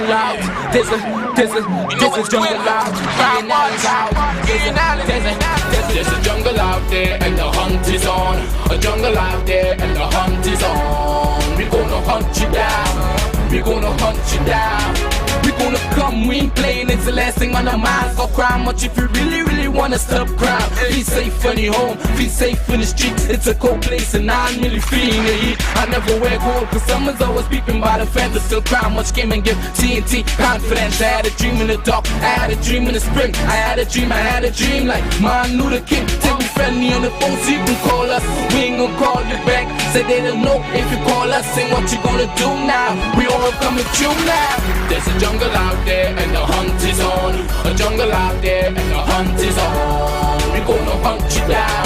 jungle out. There's a jungle out. There's a jungle out there and the hunt is on. A jungle out there and the hunt is on. We gonna hunt you down. We gonna hunt you down. We gonna come, we ain't playing, it's the last thing on our minds. Go crime much if you really wanna stop crime. Be safe in your home, be safe in the streets. It's a cold place and I'm really feeling the heat. I never wear gold cause someone's always peeping by the fence. Still crime much came and give T&T confidence. I had a dream in the dark, I had a dream in the spring. I had a dream like Martin Luther King. Take me friendly on the phone so you can call us. We ain't gonna call you back, say they don't know if you call us. Say what you gonna do now, we all coming through now. There's a jungle out there and the hunt is on. A jungle out there and the hunt is on. We gonna hunt you down.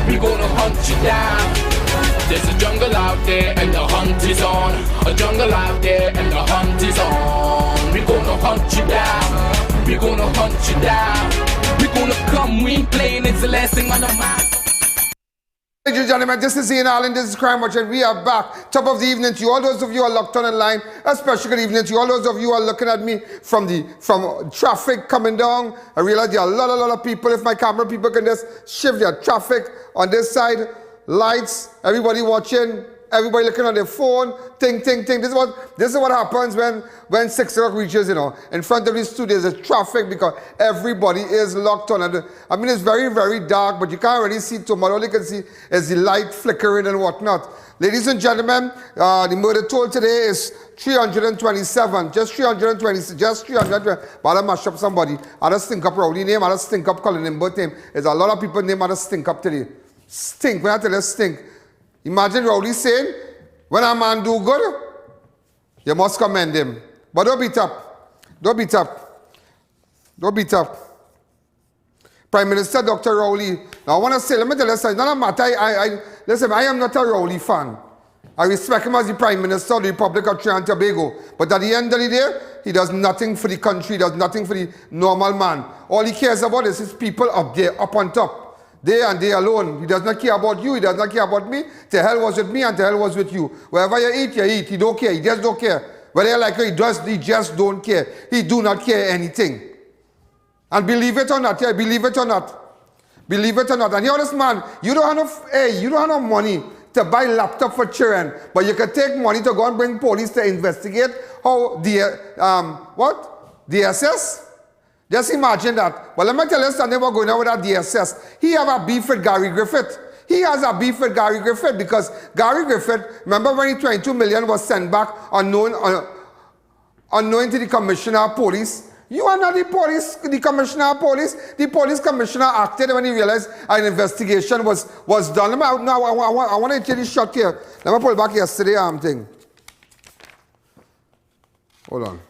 We gonna hunt you down. There's a jungle out there and the hunt is on. A jungle out there and the hunt is on. We gonna hunt you down. We gonna hunt you down. We gonna come, we ain't playing, it's the last thing on our mind. Ladies and gentlemen, this is I.A.N. This is Crime Watch, and we are back. Top of the evening to you. All those of you who are locked on online, a special good evening to you. All those of you who are looking at me from traffic coming down. I realize there are a lot of people. If my camera people can just shift their traffic on this side, lights, everybody watching, everybody looking on their phone, ting. This is what happens when 6 o'clock reaches, you know. In front of the studio, there's traffic because everybody is locked on. And I mean, it's very dark, but you can't really see too much. All you can see is the light flickering and whatnot. Ladies and gentlemen, the murder toll today is 327. Just 320. But I mash up somebody. I just stink up Rowley name. I just stink up Colin IMBERT name. There's a lot of people name I just stink up today. Stink. When I tell you stink. Imagine Rowley saying, when a man do good, you must commend him. But don't beat up. Don't beat up. Don't beat up. Prime Minister Dr. Rowley. Now I want to say, let me tell you something. It's not a matter. Listen, I am not a Rowley fan. I respect him as the Prime Minister of the Republic of Trinidad and Tobago. But at the end of the day, he does nothing for the country. He does nothing for the normal man. All he cares about is his people up there, up on top. They and they alone. He does not care about you. He does not care about me. The hell was with me and the hell was with you. Wherever you eat, you eat. He don't care. He just don't care. Whether you like it, he just don't care. He do not care anything. And believe it or not, yeah, believe it or not. Believe it or not. And you're this man, you don't have no money to buy laptop for children, but you can take money to go and bring police to investigate how DSS? Just imagine that. Well, let me tell you something about going on with that DSS. He have a beef with Gary Griffith. He has a beef with Gary Griffith because Gary Griffith, remember when the 22 million was sent back unknown to the Commissioner of Police? You are not the Commissioner of Police. The Police Commissioner acted when he realized an investigation was done. Now, I want to take this shot here. Let me pull back yesterday thing. Hold on.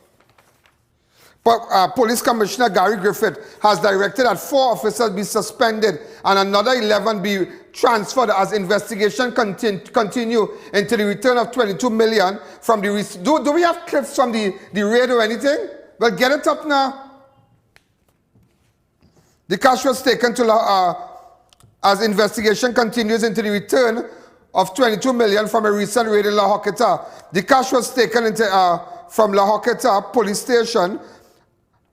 Police Commissioner Gary Griffith has directed that 4 officers be suspended and another 11 be transferred as investigation continue until the return of 22 million from the... Do we have clips from the raid or anything? Well, get it up now. The cash was taken to as investigation continues into the return of 22 million from a recent raid in La Hoqueta. The cash was taken from La Hoqueta police station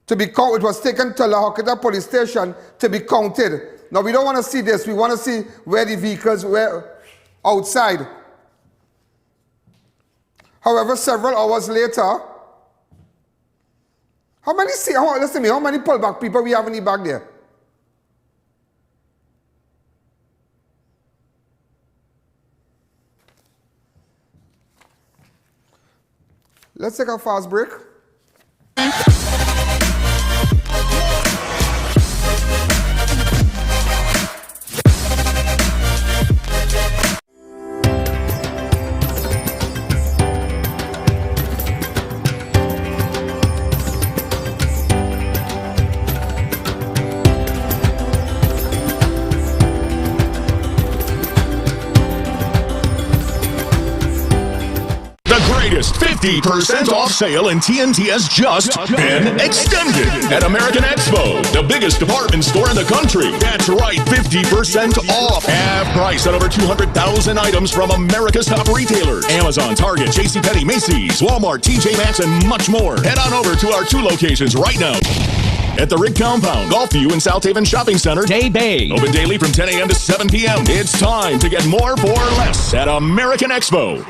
to be counted. It was taken to La Hoqueta police station to be counted. Now we don't want to see this. We want to see where the vehicles were outside. However, several hours later, listen to me, how many pullback people we have in the back there? Let's take a fast break. 50% off sale in T&T has just been extended at American Expo, the biggest department store in the country. That's right, 50% off. Half price on over 200,000 items from America's top retailers. Amazon, Target, JCPenney, Macy's, Walmart, TJ Maxx, and much more. Head on over to our 2 locations right now. At the Rig Compound, Gulfview, and South Haven Shopping Center, Day Bay. Open daily from 10 a.m. to 7 p.m. It's time to get more for less at American Expo.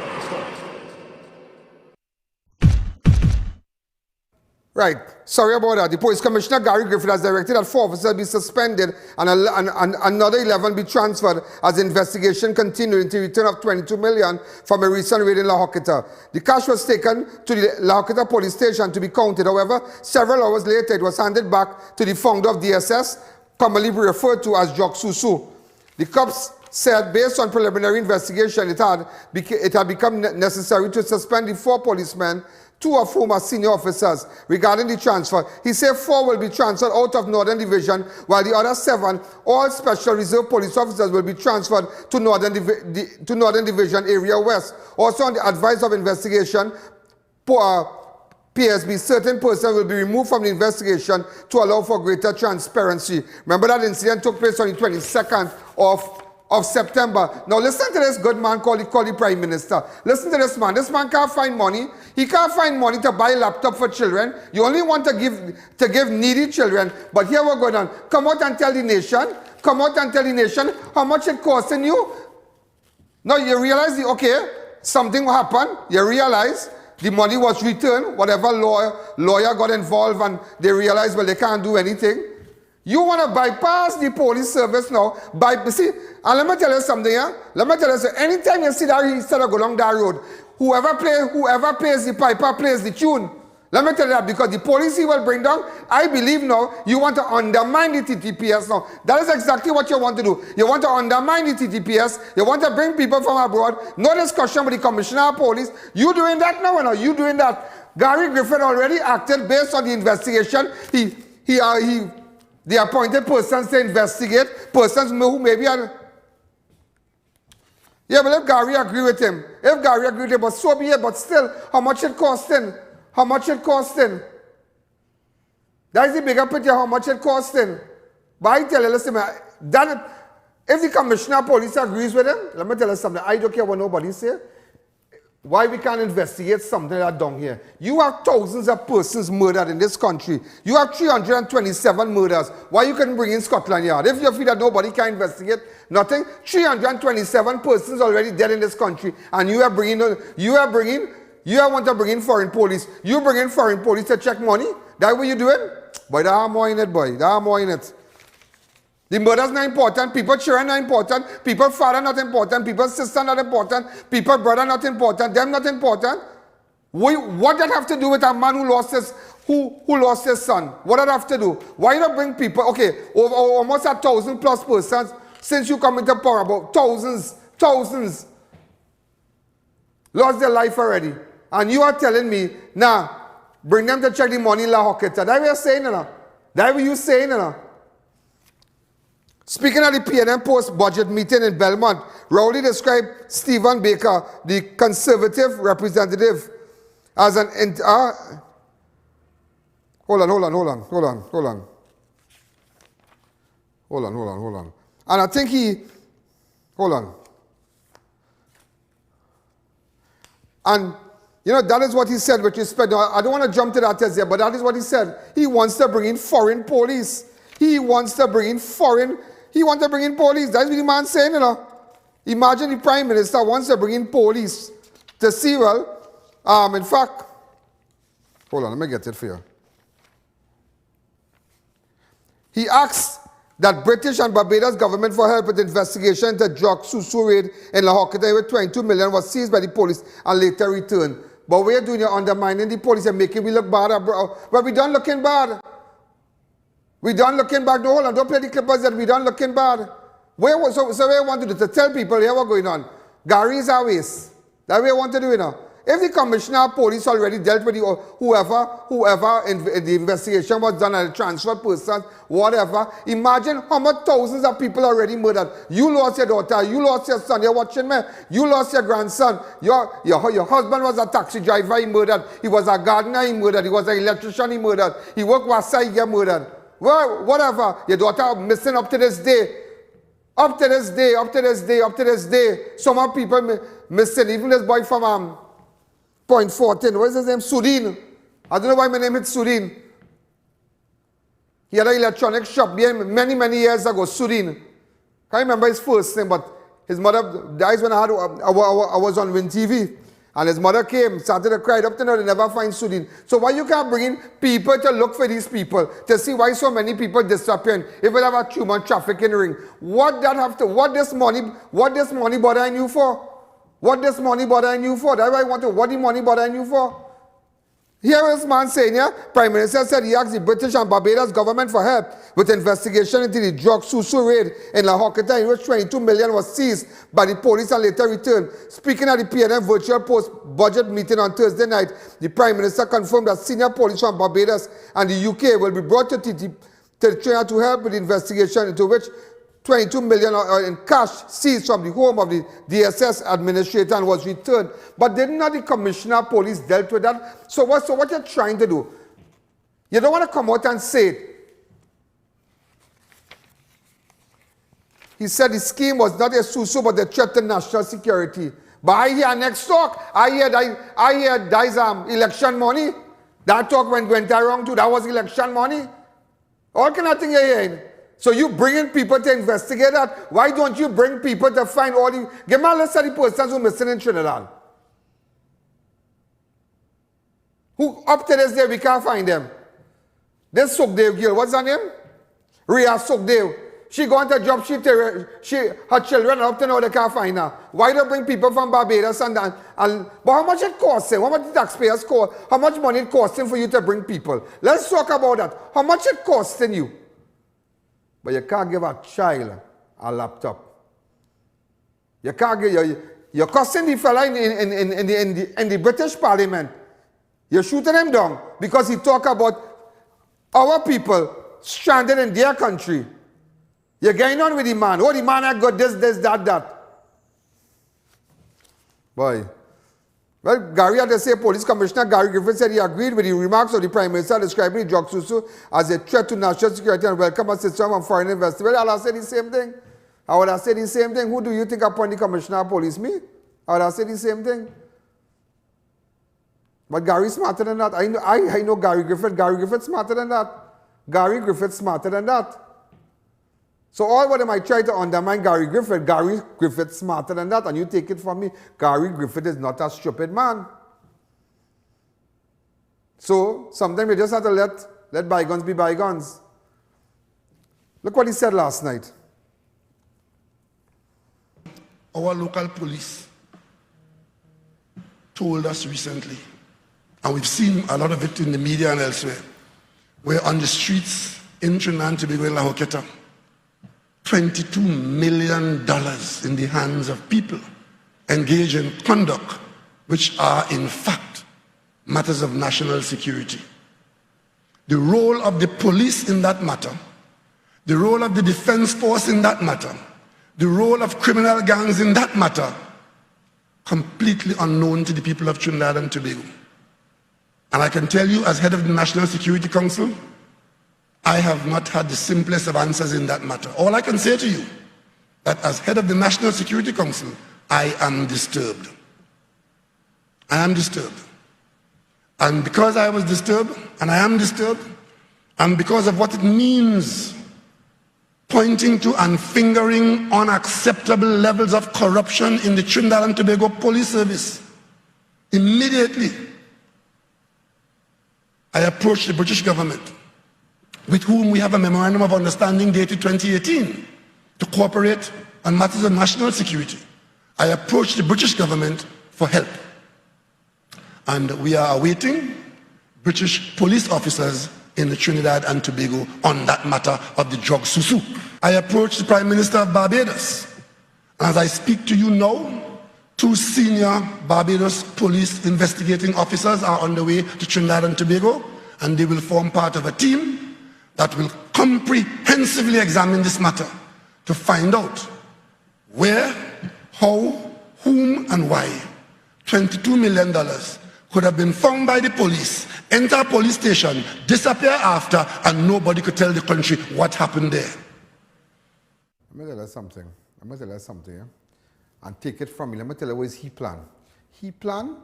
Right. Sorry about that. The Police Commissioner Gary Griffith has directed that 4 officers be suspended and another 11 be transferred as the investigation continued into the return of 22 million from a recent raid in La Joquita. The cash was taken to the La Joquita police station to be counted. However, several hours later, it was handed back to the founder of DSS, commonly referred to as Jock Susu. The cops said based on preliminary investigation, it had become necessary to suspend the 4 policemen, 2 of whom are senior officers. Regarding the transfer, he said 4 will be transferred out of Northern Division, while the other 7, all Special Reserve Police officers, will be transferred to Northern Division Area West. Also, on the advice of investigation, PSB, certain persons will be removed from the investigation to allow for greater transparency. Remember that incident took place on the 22nd of September. Now listen to this good man called the Prime Minister. Listen to this man. This man can't find money. He can't find money to buy a laptop for children. You only want to give needy children. But here we're going on. Come out and tell the nation. Come out and tell the nation how much it costing you. Now you realize, okay, something happened. You realize the money was returned. Whatever lawyer got involved and they realized, well, they can't do anything. You want to bypass the police service now. See, and let me tell you something, yeah? Let me tell you something. Anytime you see that instead of go along that road, whoever plays the piper plays the tune. Let me tell you that because the policy will bring down, I believe now, you want to undermine the TTPS now. That is exactly what you want to do. You want to undermine the TTPS. You want to bring people from abroad. No discussion with the Commissioner of Police. You doing that now or no? You doing that? Gary Griffith already acted based on the investigation. The appointed persons to investigate, persons who maybe are... Yeah, but if Gary agree with him, but so be it, but still, how much it costing? How much it costing? That is the bigger picture, how much it costing. But I tell you, listen, man, if the Commissioner of Police agrees with him, let me tell you something, I don't care what nobody say. Why we can't investigate something like that down here? You have thousands of persons murdered in this country. You have 327 murders. Why you couldn't bring in Scotland Yard? If you feel that nobody can investigate nothing, 327 persons already dead in this country, and you want to bring in foreign police. You bring in foreign police to check money? That's what you doing? Boy, there are more in it, boy. There are more in it. The murder's not important, people children not important, people father not important, people sister not important, people brother not important, them not important. What that have to do with a man who lost his son? What that have to do? Why not bring people, okay, over almost 1,000 plus persons since you come into power, about thousands lost their life already. And you are telling me, nah, bring them to check the money in La Joquita. That's what you're saying, you know? That's what you're saying, you know? Speaking at the PNM post-budget meeting in Belmont, Rowley described Stephen Baker, the Conservative representative, as an... Hold on. And I think he... Hold on. And, you know, that is what he said with respect. Now, I don't want to jump to that as yet, but that is what he said. He wants to bring in foreign police. He wants to bring in police. That's what the man saying, you know. Imagine the Prime Minister wants to bring in police to see, well, in fact, hold on, let me get it for you. He asked that British and Barbados government for help with investigation into Jock Susu raid in La Joquita with 22 million was seized by the police and later returned. But we're doing it undermining the police and making we look bad, bro. But we done looking bad. We done looking bad. No, hold on, don't play the clippers that we done looking bad. So what I want to do, to tell people here what's going on. Gary is our waste. That's what I want to do, you know. If the commissioner of police already dealt with whoever in the investigation was done and transferred persons, whatever, imagine how much thousands of people already murdered. You lost your daughter, you lost your son, you're watching me, you lost your grandson, your husband was a taxi driver, he murdered, he was a gardener, he murdered, he was an electrician, he murdered, he worked WASA, he got murdered. Well, whatever, your daughter missing up to this day. Up to this day, some of people missing. Even this boy from Point 14, what is his name? Surin. I don't know why my name is Surin. He had an electronic shop many years ago, Surin. Can't remember his first name, but his mother died when I was on Win TV. And his mother came, started to cry. Up to now, they never find Surin. So why you can't bring in people to look for these people, to see why so many people disappearing? If we have a human trafficking ring, what this money bothering you for? What this money bothering you for? That's why I want to, what the money bothering you for? Here is man saying, yeah, Prime Minister said he asked the British and Barbados government for help with investigation into the drug Susu raid in La Hoqueta, in which 22 million was seized by the police and later returned. Speaking at the PNM virtual post-budget meeting on Thursday night, the Prime Minister confirmed that senior police from Barbados and the UK will be brought to Trinidad to help with the investigation, into which 22 million in cash seized from the home of the DSS administrator and was returned. But did not the Commissioner of Police dealt with that? So what you're trying to do? You don't want to come out and say it. He said the scheme was not a susu but a threat to national security. But I hear next talk, I hear that is election money. That talk went wrong too. That was election money. All kind of thing you're hearing. So you bringing people to investigate that? Why don't you bring people to find all the... Give me a list of the persons who are missing in Trinidad. Who, up to this day, we can't find them. This Sukdev girl, what's her name? Rhea Sukdev. She gone to job, her children, up to now they can't find her. Why don't bring people from Barbados but how much it costs him? How much the taxpayers cost? How much money it costs him for you to bring people? Let's talk about that. How much it costing you? But you can't give a child a laptop. You can't give... You're costing the fella in the British Parliament. You're shooting him down because he talk about our people stranded in their country. You're going on with the man. Oh, the man had got this, that. Boy. Well, Gary had to say, Police Commissioner Gary Griffith said he agreed with the remarks of the Prime Minister describing the drug susu as a threat to national security and welcome assistance from foreign investors. Well, I'll say the same thing. I would have said the same thing. Who do you think appointed the Commissioner of Police? Me? I would have said the same thing. But Gary's smarter than that. I know Gary Griffith. Gary Griffith's smarter than that. Gary Griffith's smarter than that. So all what am I trying to undermine Gary Griffith's smarter than that, and you take it from me, Gary Griffith is not a stupid man. So sometimes you just have to let bygones be bygones. Look what he said last night. Our local police told us recently, and we've seen a lot of it in the media and elsewhere, where on the streets in Trinidad and Tobago and La Hoqueta, $22 million in the hands of people engaged in conduct which are in fact matters of national security. The role of the police in that matter, the role of the defense force in that matter, the role of criminal gangs in that matter, completely unknown to the people of Trinidad and Tobago. And I can tell you, as head of the National Security Council, I have not had the simplest of answers in that matter. All I can say to you, that as head of the National Security Council, I am disturbed. I am disturbed. And because I was disturbed, and I am disturbed, and because of what it means, pointing to and fingering unacceptable levels of corruption in the Trinidad and Tobago Police Service, immediately I approached the British government, with whom we have a memorandum of understanding dated 2018 to cooperate on matters of national security. I approached the British government for help. And we are awaiting British police officers in the Trinidad and Tobago on that matter of the drug susu. I approached the Prime Minister of Barbados. And as I speak to you now, 2 senior Barbados police investigating officers are on the way to Trinidad and Tobago, and they will form part of a team that will comprehensively examine this matter to find out where, how, whom, and why $22 million could have been found by the police, enter a police station, disappear after, and nobody could tell the country what happened there. Let me tell you something. Yeah? And take it from me. Let me tell you what is he plan. He plan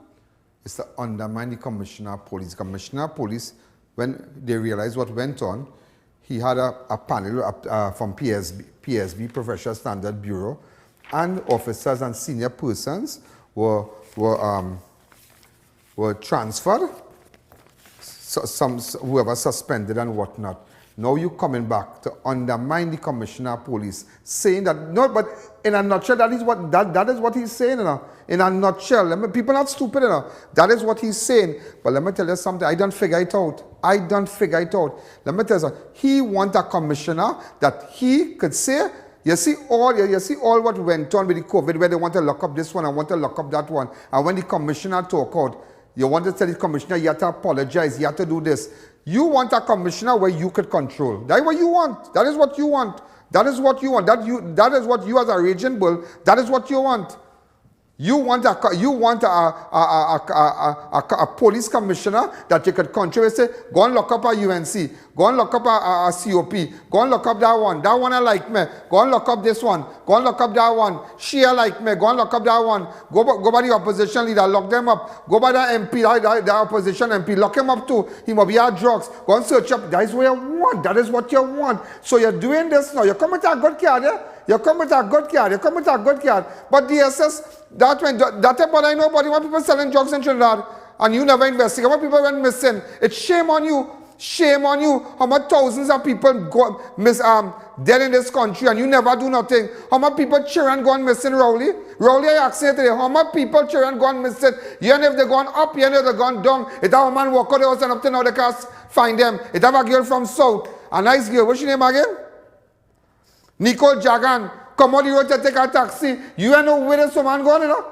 is to undermine the Commissioner of Police. Commissioner of Police, when they realized what went on, he had a panel from PSB, Professional Standard Bureau, and officers and senior persons were transferred, whoever suspended and whatnot. Now you're coming back to undermine the Commissioner of Police, saying that, no, but in a nutshell, that is what he's saying, you know. In a nutshell, people are not stupid, you know. That is what he's saying. But let me tell you something, I don't figure it out. Let me tell you something, he wants a commissioner that he could say, you see all what went on with the COVID, where they want to lock up this one and want to lock up that one. And when the commissioner talk out, you want to tell the commissioner, you have to apologize, you have to do this. You want a commissioner where you could control. That is what you want. That is what you want. That is what you want. That is what you as a raging bull, that is what you want. You want a police commissioner that you could control. Say, go and lock up a UNC. Go and lock up a COP. Go and lock up that one. That one I like me. Go and lock up this one. Go and lock up that one. She like me. Go and lock up that one. Go by the opposition leader. Lock them up. Go by the MP, the opposition MP. Lock him up too. He must be on drugs. Go and search up. That is what you want. That is what you want. So you're doing this now. You come with a good card, yeah? You come with a good card. But DSS, that bother nobody. When people selling drugs in Trinidad and you never investigate, when people went missing, it's shame on you. Shame on you. How much thousands of people dead in this country and you never do nothing. How much people children gone missing, Rowley? Rowley, I ask you today, how much people children gone missing? Even if they gone up, even if they gone down. If that woman walk out the house and up to now they can't find them. If have a girl from South, a nice girl, what's your name again? Nicole Jagan, come on the road to take a taxi. You ain't know where this woman gone, you know?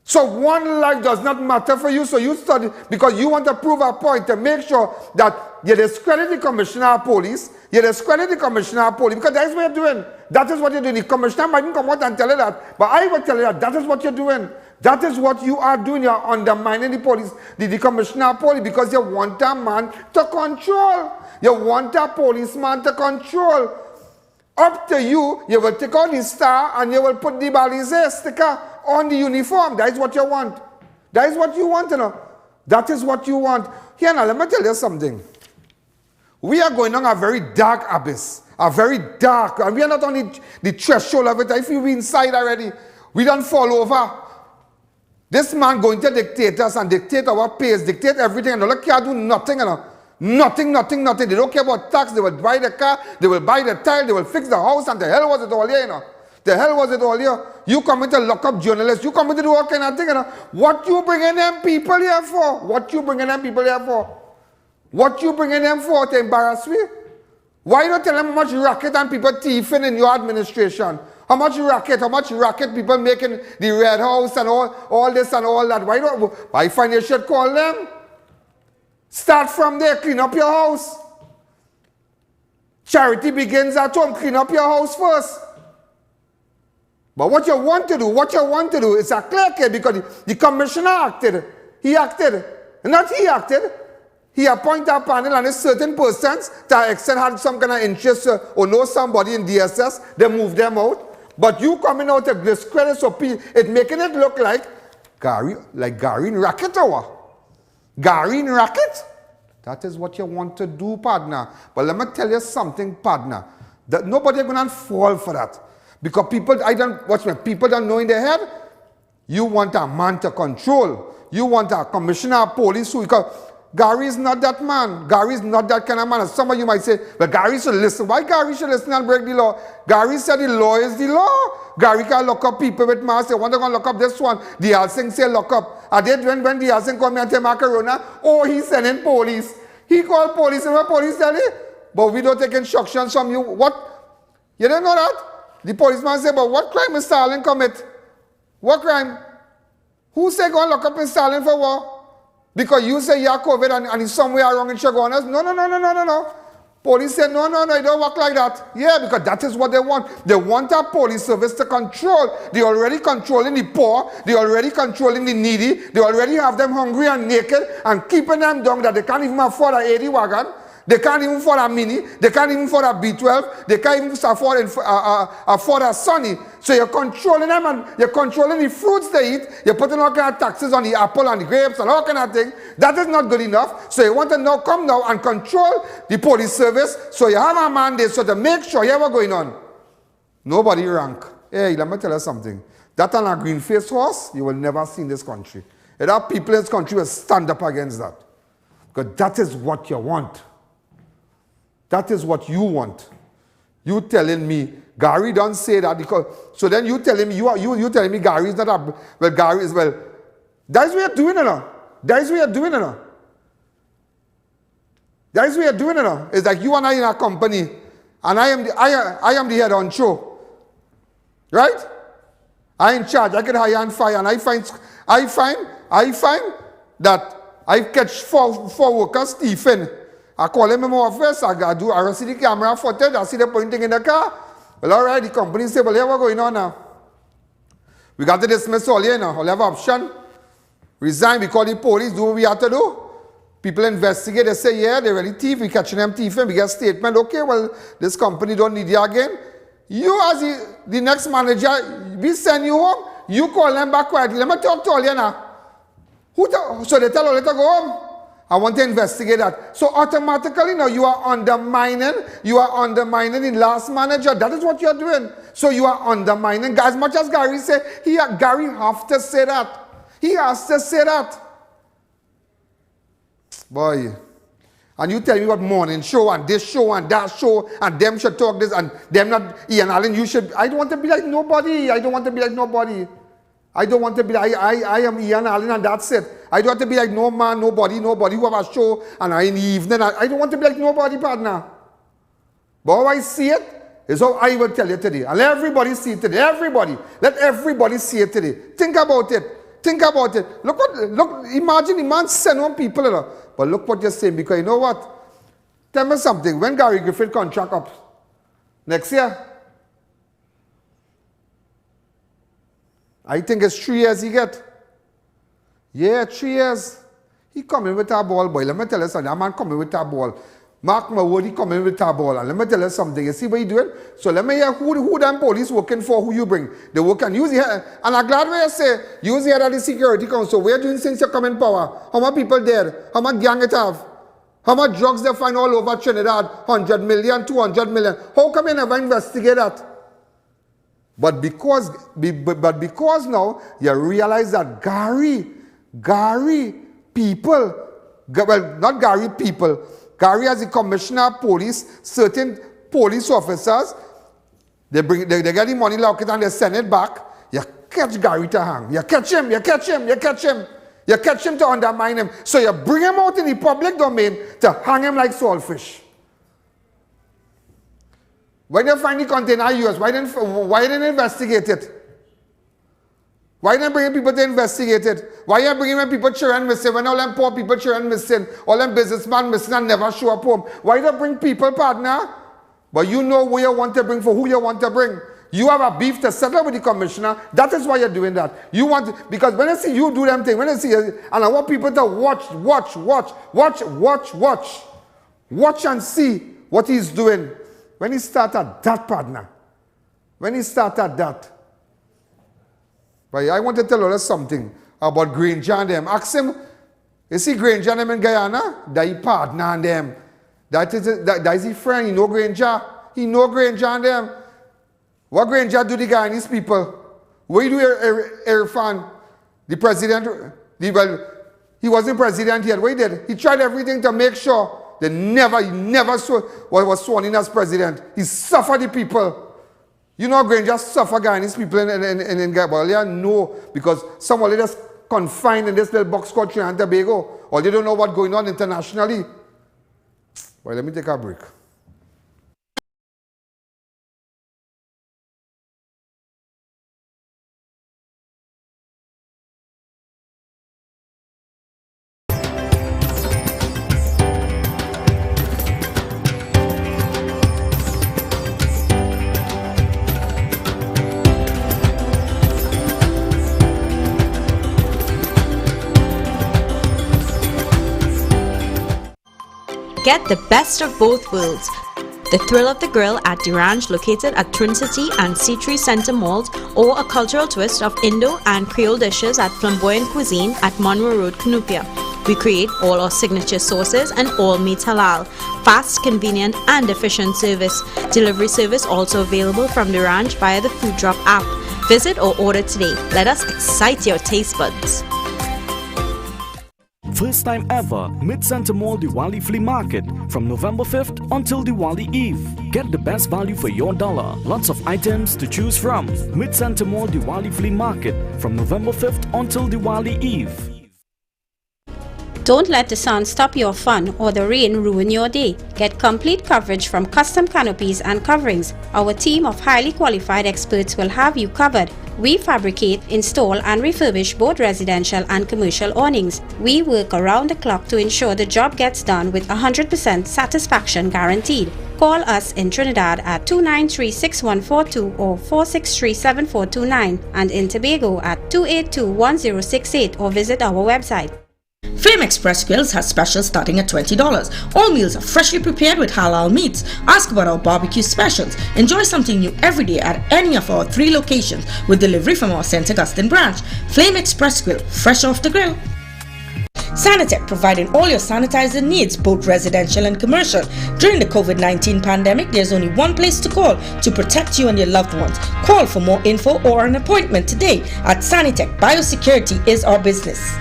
So one life does not matter for you, so you study because you want to prove a point to make sure that you discredit the Commissioner of Police, because that is what you're doing. That is what you're doing. The Commissioner mightn't come out and tell you that, but I will tell you that is what you're doing. That is what you are doing. You're undermining the police, the Commissioner of Police, because you want a man to control. You want a policeman to control. Up to you, you will take out the star and you will put the balize sticker on the uniform. That is what you want. That is what you want, you know. That is what you want. Here now, let me tell you something. We are going on a very dark abyss. A very dark, and we are not on the threshold of it. If we inside already, we don't fall over. This man going to dictate us and dictate our pace, dictate everything, and they can't do nothing, you know. Nothing. They don't care about tax. They will buy the car, they will buy the tile, they will fix the house, and the hell was it all here, you know. The hell was it all here? You come in to lock up journalists, you come in to do all kind of thing, you know. What you bringing them people here for? What you bringing them for to embarrass me? Why don't tell them how much racket and people thieving in your administration? How much racket people making the Red House and all this and all that? Why find you should call them? Start from there, clean up your house. Charity begins at home, clean up your house first. But what you want to do is a clear case because the commissioner acted. He acted. He appointed a panel and a certain persons that extent had some kind of interest or know somebody in DSS, they move them out. But you coming out to discredit so it making it look like Gary in racket or Gary in racket? That is what you want to do, partner. But let me tell you something, partner. That nobody going to fall for that. Because people don't know in their head. You want a man to control. You want a commissioner of police who, because Gary is not that man. Gary is not that kind of man. Some of you might say, well, Gary should listen. Why Gary should listen and break the law? Gary said the law is the law. Gary can lock up people with masks. They want to go lock up this one. The Alsing say lock up. And then when the Alsing come here and take Macarona, he's sending police. He called police and what police tell you? But we don't take instructions from you. What? You don't know that? The policeman said, but what crime Mr. Allen commit? What crime? Who say go and lock up in Stalin for war? Because you say you have COVID and it's somewhere around in Chagonas? No. Police say, no, it don't work like that. Yeah, because that is what they want. They want our police service to control. They're already controlling the poor. They're already controlling the needy. They already have them hungry and naked and keeping them down that they can't even afford an 80 wagon. They can't even afford a Mini. They can't even afford a B12. They can't even afford a Sunny. So you're controlling them and you're controlling the fruits they eat. You're putting all kind of taxes on the apple and the grapes and all kind of things. That is not good enough. So you want to now come now and control the police service. So you have a mandate so to make sure you have what's going on. Nobody rank. Hey, let me tell you something. That on a green-faced horse, you will never see in this country. There are people in this country who will stand up against that. Because that is what you want. That is what you want. You telling me, Gary don't say that because, so then you telling me, you telling me Gary is not a, well, Gary is, well, that is what you're doing it now. That is what you're doing it now. That is what you're doing it now. It's like you and I in a company, and I am the head honcho. Right? I in charge, I can hire and fire, and I find that I catch four workers thieving. I call him in my office, I see the camera footage, I see the pointing in the car. Well, all right, the company say, well, here what's going on now? We got to dismiss all here now. We'll have option. Resign, we call the police, do what we have to do. People investigate, they say, yeah, they're really thief, we catching them thieving, we get a statement, okay, well, this company don't need you again. You as the next manager, we send you home, you call them back quietly. Let me talk to all you now. So they tell all you to go home. I want to investigate that. So automatically now you are undermining the last manager. That is what you are doing. So you are undermining. As much as Gary said, Gary have to say that. He has to say that. Boy. And you tell me what morning show and this show and that show and them should talk this and them not I.A.N. Allen, you should. I don't want to be like nobody. I don't want to be like nobody. I don't want to be like, I am I.A.N. Allen and that's it. I don't want to be like no man, nobody who have a show and in the evening. I don't want to be like nobody, partner. But how I see it is how I will tell you today. And let everybody see it today. Everybody. Let everybody see it today. Think about it. Think about it. Look, imagine the man send on people. But look what you're saying, because you know what? Tell me something. When Gary Griffith contract up next year, I think it's 3 years he get. Yeah, 3 years. He coming with a ball, boy. Let me tell you something. That man coming with a ball. Mark my word, he coming with a ball. And let me tell you something. You see what he doing? So let me hear who them police working for, who you bring. They work and use the head. And I'm glad where you say, use the head of the security council. What are you doing since you come in power? How many people dead? How much gang it have? How much drugs they find all over Trinidad? 100 million, 200 million. How come you never investigate that? But because now you realize that Gary people, well, not Gary people, Gary as the commissioner of police, certain police officers, they get the money locked and they send it back. You catch Gary to hang. You catch him to undermine him. So you bring him out in the public domain to hang him like saltfish. When you find the container US, why didn't investigate it? Why didn't bring people to investigate it? Why are you bringing people children missing? When all them poor people children missing, all them businessmen missing and never show up home. Why don't bring people, partner? But you know who you want to bring for who you want to bring. You have a beef to settle with the commissioner. That is why you're doing that. You want, because when I see you do them thing, when I see, and I want people to watch and see what he's doing. When he started that, partner, when he started that, but I want to tell you something about Granger and them. Ask him, you see Granger and them in Guyana? That he partner and them. That is his friend, he know Granger. He know Granger and them. What Granger do the Guyanese people? What do Irfan, the president, he wasn't president yet. What he did? He tried everything to make sure he never was sworn in as president. He suffered the people. You know, Granger suffer Guyanese people in Guyana. No, because some of them just confined in this little box called Trinidad and Tobago, or they don't know what's going on internationally. Well, let me take a break. Get the best of both worlds. The thrill of the grill at the ranch located at Twin City and C3 Center Malls, or a cultural twist of Indo and Creole dishes at Flamboyant Cuisine at Monroe Road, Cunupia. We create all our signature sauces and all meat halal. Fast, convenient and efficient service. Delivery service also available from the ranch via the Food Drop app. Visit or order today. Let us excite your taste buds. First time ever, Mid-Center Mall Diwali Flea Market from November 5th until Diwali Eve. Get the best value for your dollar. Lots of items to choose from. Mid-Center Mall Diwali Flea Market from November 5th until Diwali Eve. Don't let the sun stop your fun or the rain ruin your day. Get complete coverage from custom canopies and coverings. Our team of highly qualified experts will have you covered. We fabricate, install and refurbish both residential and commercial awnings. We work around the clock to ensure the job gets done with 100% satisfaction guaranteed. Call us in Trinidad at 293-6142 or 463-7429 and in Tobago at 282-1068 or visit our website. Flame Express Grills has specials starting at $20. All meals are freshly prepared with halal meats. Ask about our barbecue specials. Enjoy something new every day at any of our 3 locations with delivery from our St. Augustine branch. Flame Express Grill, fresh off the grill. Sanitec, providing all your sanitizer needs, both residential and commercial. During the COVID-19 pandemic, there's only one place to call to protect you and your loved ones. Call for more info or an appointment today at Sanitec. Biosecurity is our business.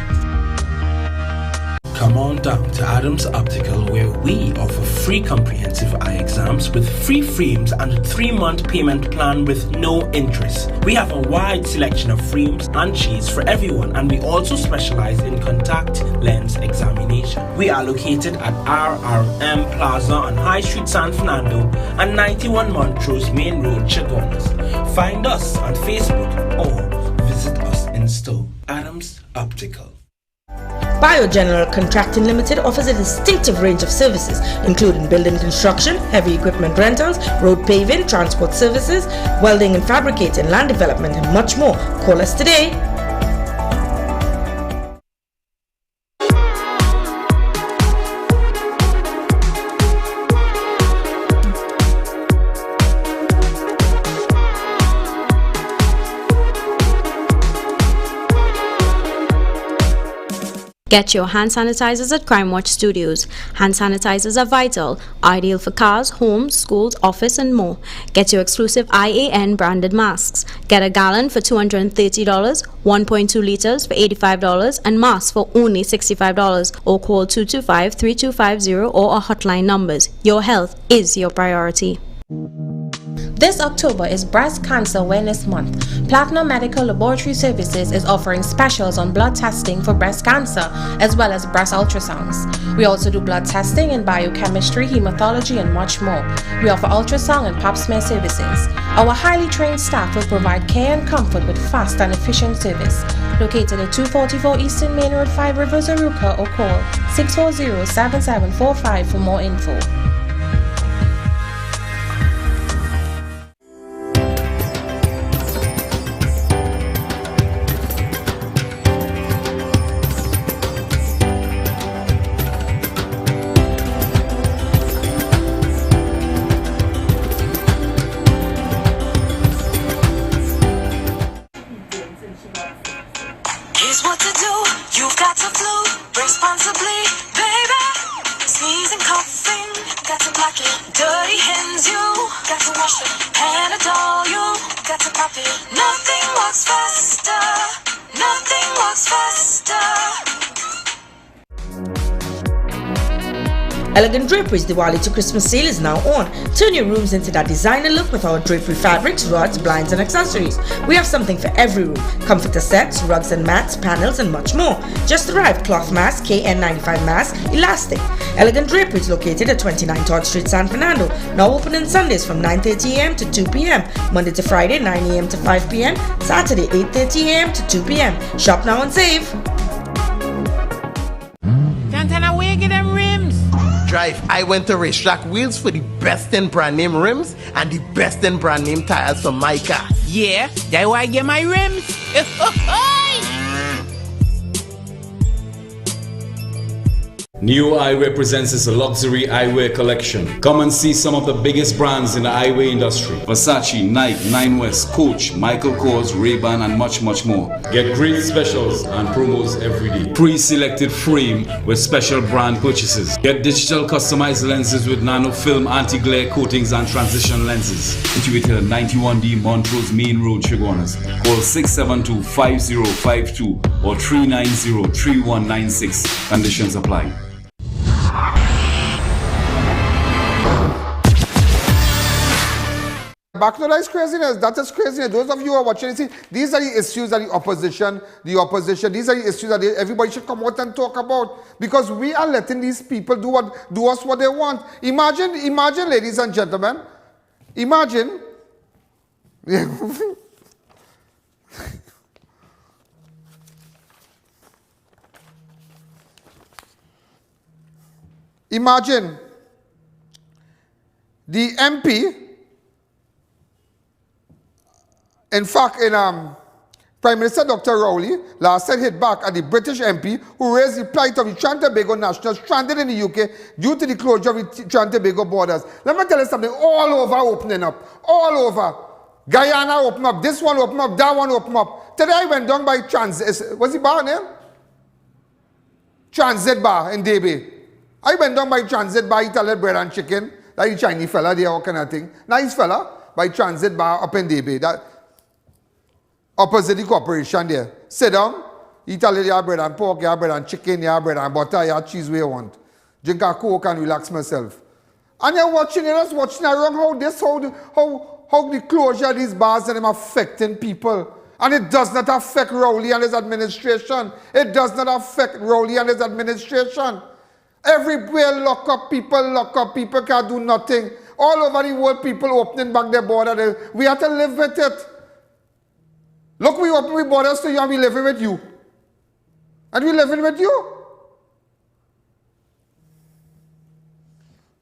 Come on down to Adams Optical, where we offer free comprehensive eye exams with free frames and a 3-month payment plan with no interest. We have a wide selection of frames and shades for everyone, and we also specialize in contact lens examination. We are located at RRM Plaza on High Street, San Fernando and 91 Montrose Main Road, Chaguanas. Find us on Facebook or visit us in store. Adams Optical. BioGeneral Contracting Limited offers a distinctive range of services, including building construction, heavy equipment rentals, road paving, transport services, welding and fabricating, land development, and much more. Call us today. Get your hand sanitizers at Crime Watch Studios. Hand sanitizers are vital, ideal for cars, homes, schools, office and more. Get your exclusive I.A.N. branded masks. Get a gallon for $230, 1.2 liters for $85 and masks for only $65, or call 225-3250 or our hotline numbers. Your health is your priority. This October is Breast Cancer Awareness Month. Platinum Medical Laboratory Services is offering specials on blood testing for breast cancer as well as breast ultrasounds. We also do blood testing in biochemistry, hematology and much more. We offer ultrasound and pap smear services. Our highly trained staff will provide care and comfort with fast and efficient service. Located at 244 Eastern Main Road, 5 Rivers, Aruca, or call 640-7745 for more info. Elegant Drapery's Diwali to Christmas sale is now on. Turn your rooms into that designer look with our drapery fabrics, rugs, blinds and accessories. We have something for every room. Comforter sets, rugs and mats, panels and much more. Just arrived cloth mask, KN95 mask, elastic. Elegant Drapery is located at 29 Todd Street, San Fernando. Now open on Sundays from 9:30 a.m. to 2 p.m. Monday to Friday 9 a.m. to 5 p.m. Saturday 8:30 a.m. to 2 p.m. Shop now and save. Santana, where get them rims? Drive, I went to Racetrack Wheels for the best in brand name rims and the best in brand name tires for my car. Yeah, that's where I get my rims. New Eyewear presents its luxury eyewear collection. Come and see some of the biggest brands in the eyewear industry. Versace, Nike, Nine West, Coach, Michael Kors, Ray-Ban and much more. Get great specials and promos every day. Pre-selected frame with special brand purchases. Get digital customized lenses with nano film, anti-glare coatings and transition lenses. Situated at 91D Montrose Main Road, Chaguanas. Call 672-5052 or 390-3196. Conditions apply. Back to that craziness. That is craziness. Those of you who are watching, see, these are the issues that the opposition, these are the issues that everybody should come out and talk about, because we are letting these people do us what they want. Imagine, ladies and gentlemen, imagine. Imagine the MP. In fact, Prime Minister Dr. Rowley last night hit back at the British MP who raised the plight of the Trinidad and Tobago nationals stranded in the UK due to the closure of the Trinidad and Tobago borders. Let me tell you something, all over opening up, all over. Guyana open up, this one open up, that one open up. Today I went down by what's the bar name? Transit Bar in Debe. I went down by Transit Bar, eat a little bread and chicken, like the Chinese fella there, all kind of thing. Nice fella, by Transit Bar up in Debe. That opposite the corporation there. Sit down, eat a little bread and pork, bread and chicken, bread and butter, cheese where you want. Drink a Coke and relax myself. And you're watching, you're just watching around how the closure of these bars and them affecting people. And it does not affect Rowley and his administration. It does not affect Rowley and his administration. Everywhere lock up, people can't do nothing. All over the world, people opening back their border. We have to live with it. Look, we open the borders to you and we living with you. And we living with you.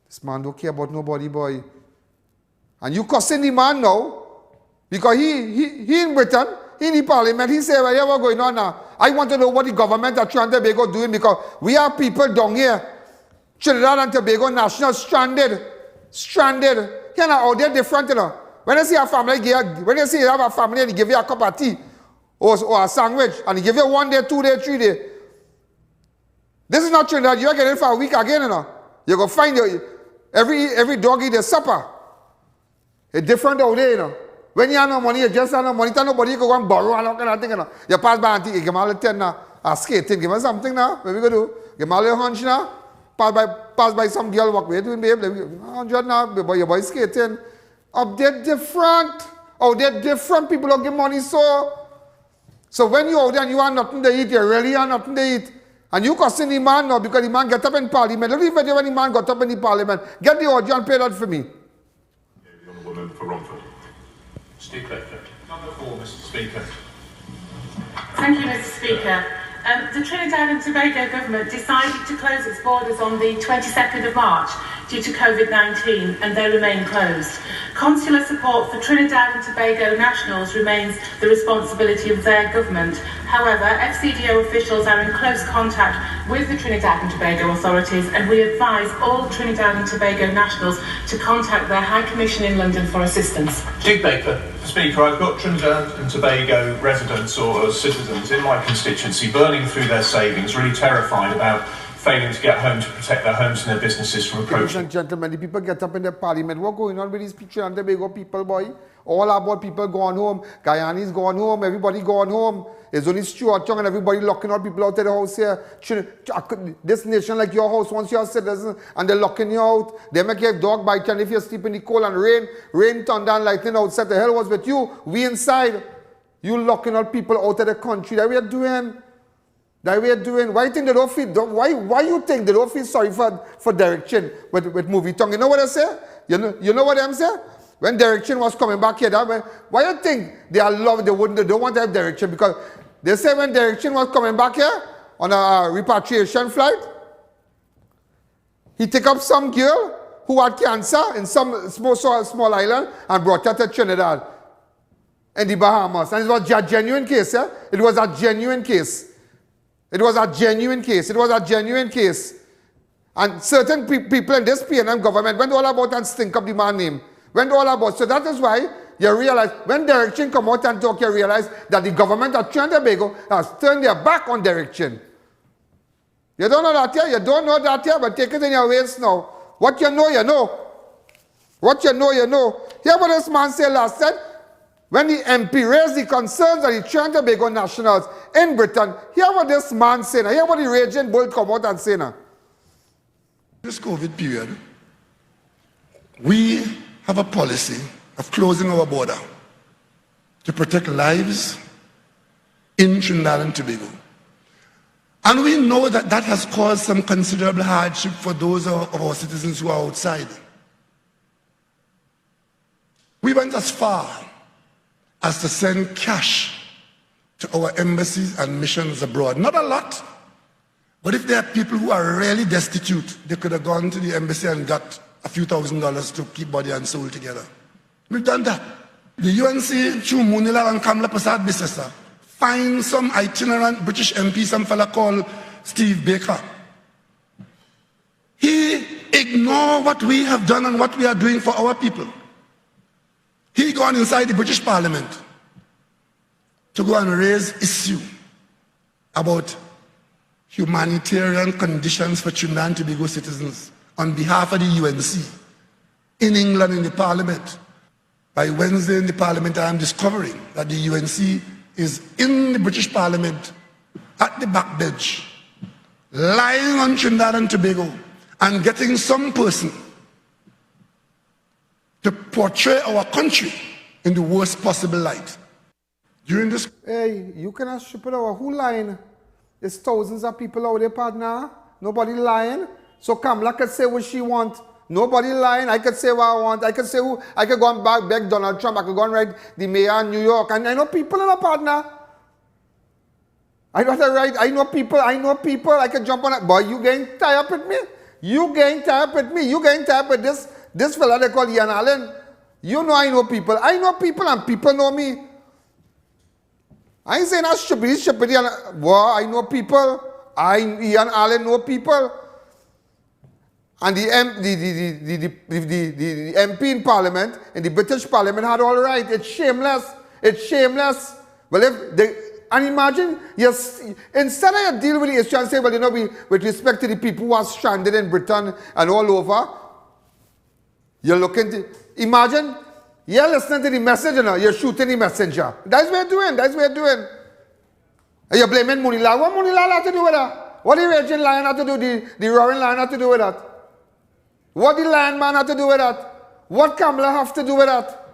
This man don't care about nobody, boy. And you cussing the man now, because he in Britain, he in the parliament, he say, whatever going on now. I want to know what the government of Trinidad and Tobago doing, because we have people down here, Trinidad and Tobago nationals stranded. You know, out there different, you know. When you see a family, when you see you have a family and they give you a cup of tea or a sandwich and they give you 1 day, 2 day, 3 day. This is not Trinidad. You're getting it for a week again, you know. You go find every dog eat their supper. It's different out there, you know. When you have no money, you just have no money. Tell nobody you go and borrow and all kind of thing, you know. You pass by auntie, give me a little 10 now. A skating, give me something now. What we go do? Give me a little hunch now. Pass by some girl walk way doing, babe. 100 now, your boy skating. Up there different. Out there different. People don't give money so when you out there and you have nothing to eat, you really have nothing to eat. And you cussing the man now because the man get up in parliament. Look at the video when the man got up in the parliament. Get the audio and play that for me. The Honourable Member for Romford. Steve Leclerc. Number 4, Mr. Speaker. Thank you, Mr. Speaker. The Trinidad and Tobago government decided to close its borders on the 22nd of March due to COVID-19, and they remain closed. Consular support for Trinidad and Tobago nationals remains the responsibility of their government. However, FCDO officials are in close contact with the Trinidad and Tobago authorities, and we advise all Trinidad and Tobago nationals to contact their High Commission in London for assistance. Steve Baker. Speaker, I've got Trinidad and Tobago residents or citizens in my constituency burning through their savings, really terrified about failing to get home to protect their homes and their businesses from approaching. Ladies and gentlemen, the people get up in the parliament. What going on with these Trinidad and Tobago people, boy? All about people going home. Guyanese going home. Everybody going home. It's only Stuart Young and everybody locking out people out of the house here. This nation like your house wants your citizens and they're locking you out. They make your dog bite you, and if you sleep in the cold and rain, thunder and lightning outside, the hell was with you? We inside. You locking out people out of the country. That we are doing. Why you think they don't feel? Why you think they don't feel sorry for direction with movie tongue? You know what I say? You know what I'm saying? When direction was coming back here, why you think they don't want to have direction? Because they say when direction was coming back here on a repatriation flight, he took up some girl who had cancer in some small island and brought her to Trinidad and the Bahamas. And it was a genuine case, eh? It was a genuine case. And certain people in this PNM government went all about and stink up the man name. Went all about. So that is why you realize, when Derek Chin come out and talk, you realize that the government of Trinidad and Tobago has turned their back on Derek Chin. You don't know that here? You don't know that here, but take it in your waist now. What you know, you know. What you know, you know. Hear what this man said last time? When the MP raised the concerns of the Trinidad and Tobago nationals in Britain, hear what this man said. Hear what the raging bull come out and say now. This COVID period, we have a policy of closing our border to protect lives in Trinidad and Tobago. And we know that that has caused some considerable hardship for those of our citizens who are outside. We went as far as to send cash to our embassies and missions abroad. Not a lot, but if there are people who are really destitute, they could have gone to the embassy and got a few $1,000s to keep body and soul together. We've done that. The UNC, through Munila and Kamla Prasad Bissesa, find some itinerant British MP, some fella called Steve Baker. He ignored what we have done and what we are doing for our people. He gone inside the British Parliament to go and raise issue about humanitarian conditions for Trinidad and Tobago citizens on behalf of the UNC in England in the Parliament. By Wednesday in the Parliament, I am discovering that the UNC is in the British Parliament at the back bench, lying on Trinidad and Tobago and getting some person to portray our country in the worst possible light. During this... Hey, you cannot strip it over. Who lying? There's thousands of people out there, partner. Nobody lying. So Kamala could say what she wants. Nobody lying. I could say what I want. I could say who. I could go and beg Donald Trump. I could go and write the mayor in New York. And I know people in a partner. I know how to write. I know people. I could jump on it. Boy, you getting tied up with me? You getting tied up with me? You getting tied up with this fella they call I.A.N. You know I know people. I know people and people know me. I ain't saying that's stupid. Well, I know people. I.A.N. know people. And the MP in Parliament, in the British Parliament, had all right. It's shameless. It's shameless. Well, if they, and imagine, yes, instead of you deal with the issue and say, well, you know, with respect to the people who are stranded in Britain and all over, you're looking to, imagine, you're listening to the message, you know, you're shooting the messenger. That's what you're doing. That's what you're doing. And you're blaming Munila. What Munila have to do with that? What the raging lion have to do, the roaring lion have to do with that? What the lion man have to do with that? What Kamala have to do with that?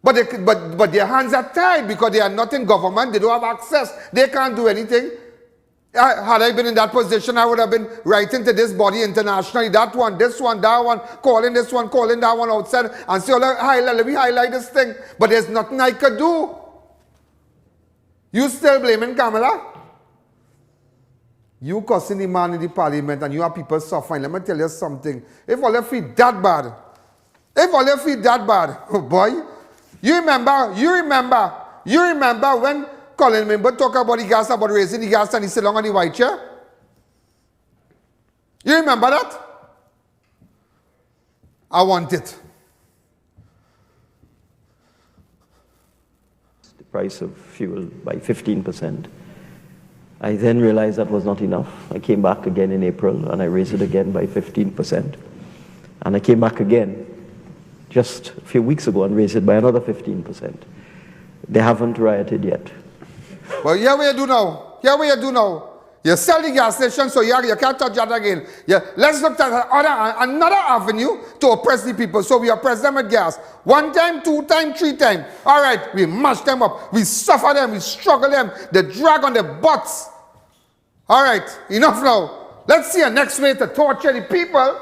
But their hands are tied because they are not in government. They don't have access. They can't do anything. Had I been in that position, I would have been writing to this body internationally, that one, this one, that one, calling this one, calling that one outside, and say, let me highlight this thing. But there's nothing I could do. You still blaming Kamala? You cussing the man in the parliament and you have people suffering. Let me tell you something. If all your feet that bad, oh boy, you remember when Colin Member talk about the gas, about raising the gas and he sit long on the white chair? You remember that? I want it. The price of fuel by 15%. I then realized that was not enough. I came back again in April and I raised it again by 15%. And I came back again just a few weeks ago and raised it by another 15%. They haven't rioted yet. Well, here we do now. You sell the gas station, so you can't touch that again. Let's look at another avenue to oppress the people. So we oppress them with gas. 1 time, 2 time, 3 time. All right, we mash them up. We suffer them. We struggle them. They drag on their butts. All right, enough now. Let's see a next way to torture the people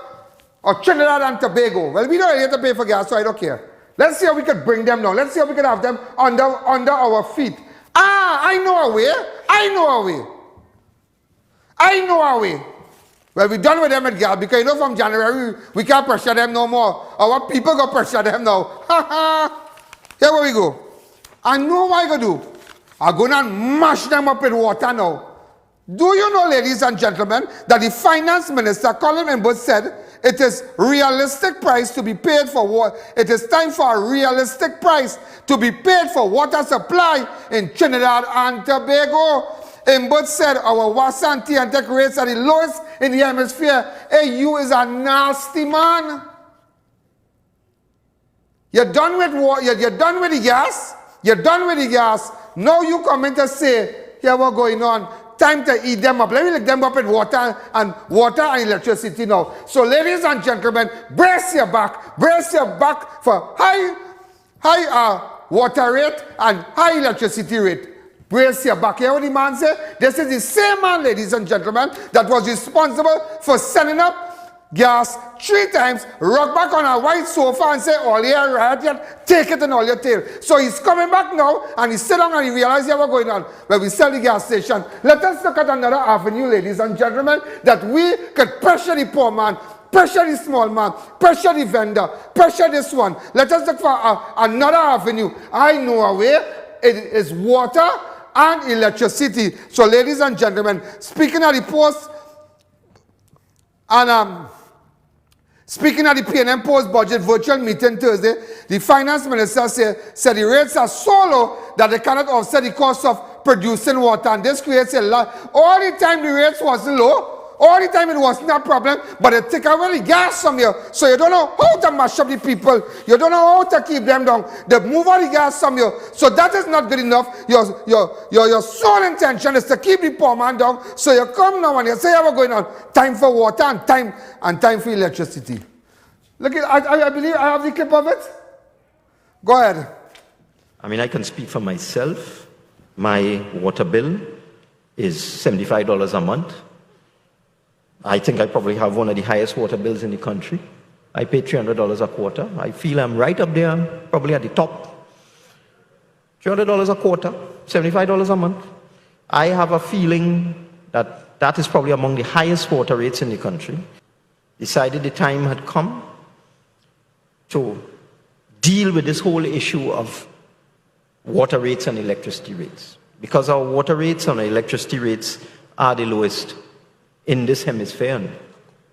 of Trinidad and Tobago. Well, we don't really have to pay for gas, so I don't care. Let's see how we could bring them down. Let's see how we could have them under our feet. I know a way. Well, we're done with them at gas because you know from January we can't pressure them no more. Our people go pressure them now. Here where we go. I know what I go do. I'm going to mash them up with water now. Do you know, ladies and gentlemen, that the finance minister, Colin IMBERT, said it is realistic price to be paid for water. It is time for a realistic price to be paid for water supply in Trinidad and Tobago. IMBERT said our WASA and T&TEC rates are the lowest in the hemisphere. Hey, you is a nasty man. You're done with you're done with the gas. You're done with the gas. Now you come in to say, here what's going on. Time to eat them up. Let me lick them up with water and electricity now. So ladies and gentlemen, brace your back for high water rate and high electricity rate. Brace your back. You hear what the man say? This is the same man, ladies and gentlemen, that was responsible for sending up gas 3 times, rock back on a white sofa and say, all your right yet, take it in all your tail. So he's coming back now and he's sitting down and he realizes what's going on. When we sell the gas station, let us look at another avenue, ladies and gentlemen, that we could pressure the poor man, pressure the small man, pressure the vendor, pressure this one. Let us look for another avenue. I know a way. It is water and electricity. So ladies and gentlemen, speaking of the post and speaking at the PNM post-budget virtual meeting Thursday, the finance minister said the rates are so low that they cannot offset the cost of producing water. And this creates a lot. All the time the rates was low, all the time it was not a problem, but they take away the gas from you. So you don't know how to mash up the people. You don't know how to keep them down. They move all the gas from you. So that is not good enough. Your sole intention is to keep the poor man down. So you come now and you say, what's going on? Time for water and time for electricity. Look, I believe I have the clip of it. Go ahead. I mean, I can speak for myself. My water bill is $75 a month. I think I probably have one of the highest water bills in the country. I pay $300 a quarter. I feel I'm right up there, probably at the top. $300 a quarter, $75 a month. I have a feeling that that is probably among the highest water rates in the country. Decided the time had come to deal with this whole issue of water rates and electricity rates. Because our water rates and our electricity rates are the lowest in this hemisphere and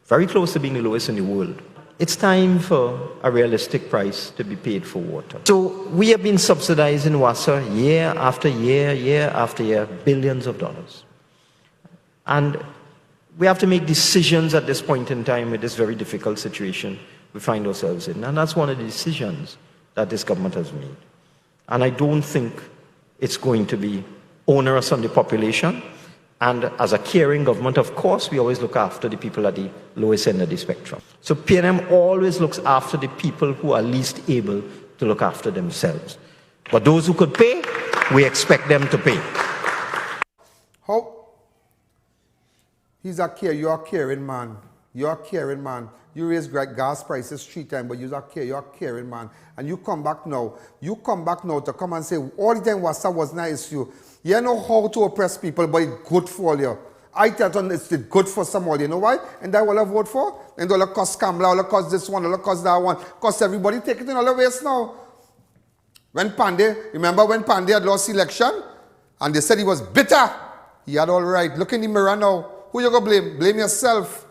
very close to being the lowest in the world. It's time for a realistic price to be paid for water. So we have been subsidizing WASA year after year, year after year, billions of dollars. And we have to make decisions at this point in time with this very difficult situation we find ourselves in. And that's one of the decisions that this government has made. And I don't think it's going to be onerous on the population. And as a caring government, of course, we always look after the people at the lowest end of the spectrum. So PNM always looks after the people who are least able to look after themselves. But those who could pay, we expect them to pay. How? You're a caring man. You're a caring man. You raise gas prices 3 times, but you're a caring man. And you come back now. You come back now to come and say, all the time WASA was not an issue. You know how to oppress people, but it's good for you. I tell you, it's good for somebody. You know why? And that's what I vote for. And all the cost Kamla, all the cost this one, all the cost that one. Cost everybody, take it in all the ways now. When Pandey, remember when Pandey had lost election? And they said he was bitter. He had all right. Look in the mirror now. Who you going to blame? Blame yourself.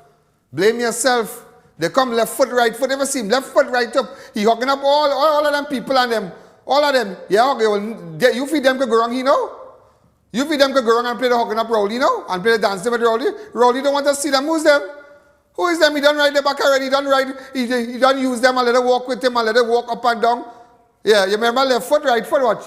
Blame yourself. They come left foot, right foot. Ever see him? Left foot, right up. He hugging up all of them people and them. All of them. Yeah, okay, well, you feed them to go wrong, you know? You feed them to go wrong and play the hugging up Rowley, you know? And play the dancing with Rowley. Rowley don't want to see them. Who's them? Who is them? He done ride the back already. He done ride. He done use them and let them walk with him and let them walk up and down. Yeah, you remember left foot, right foot, watch.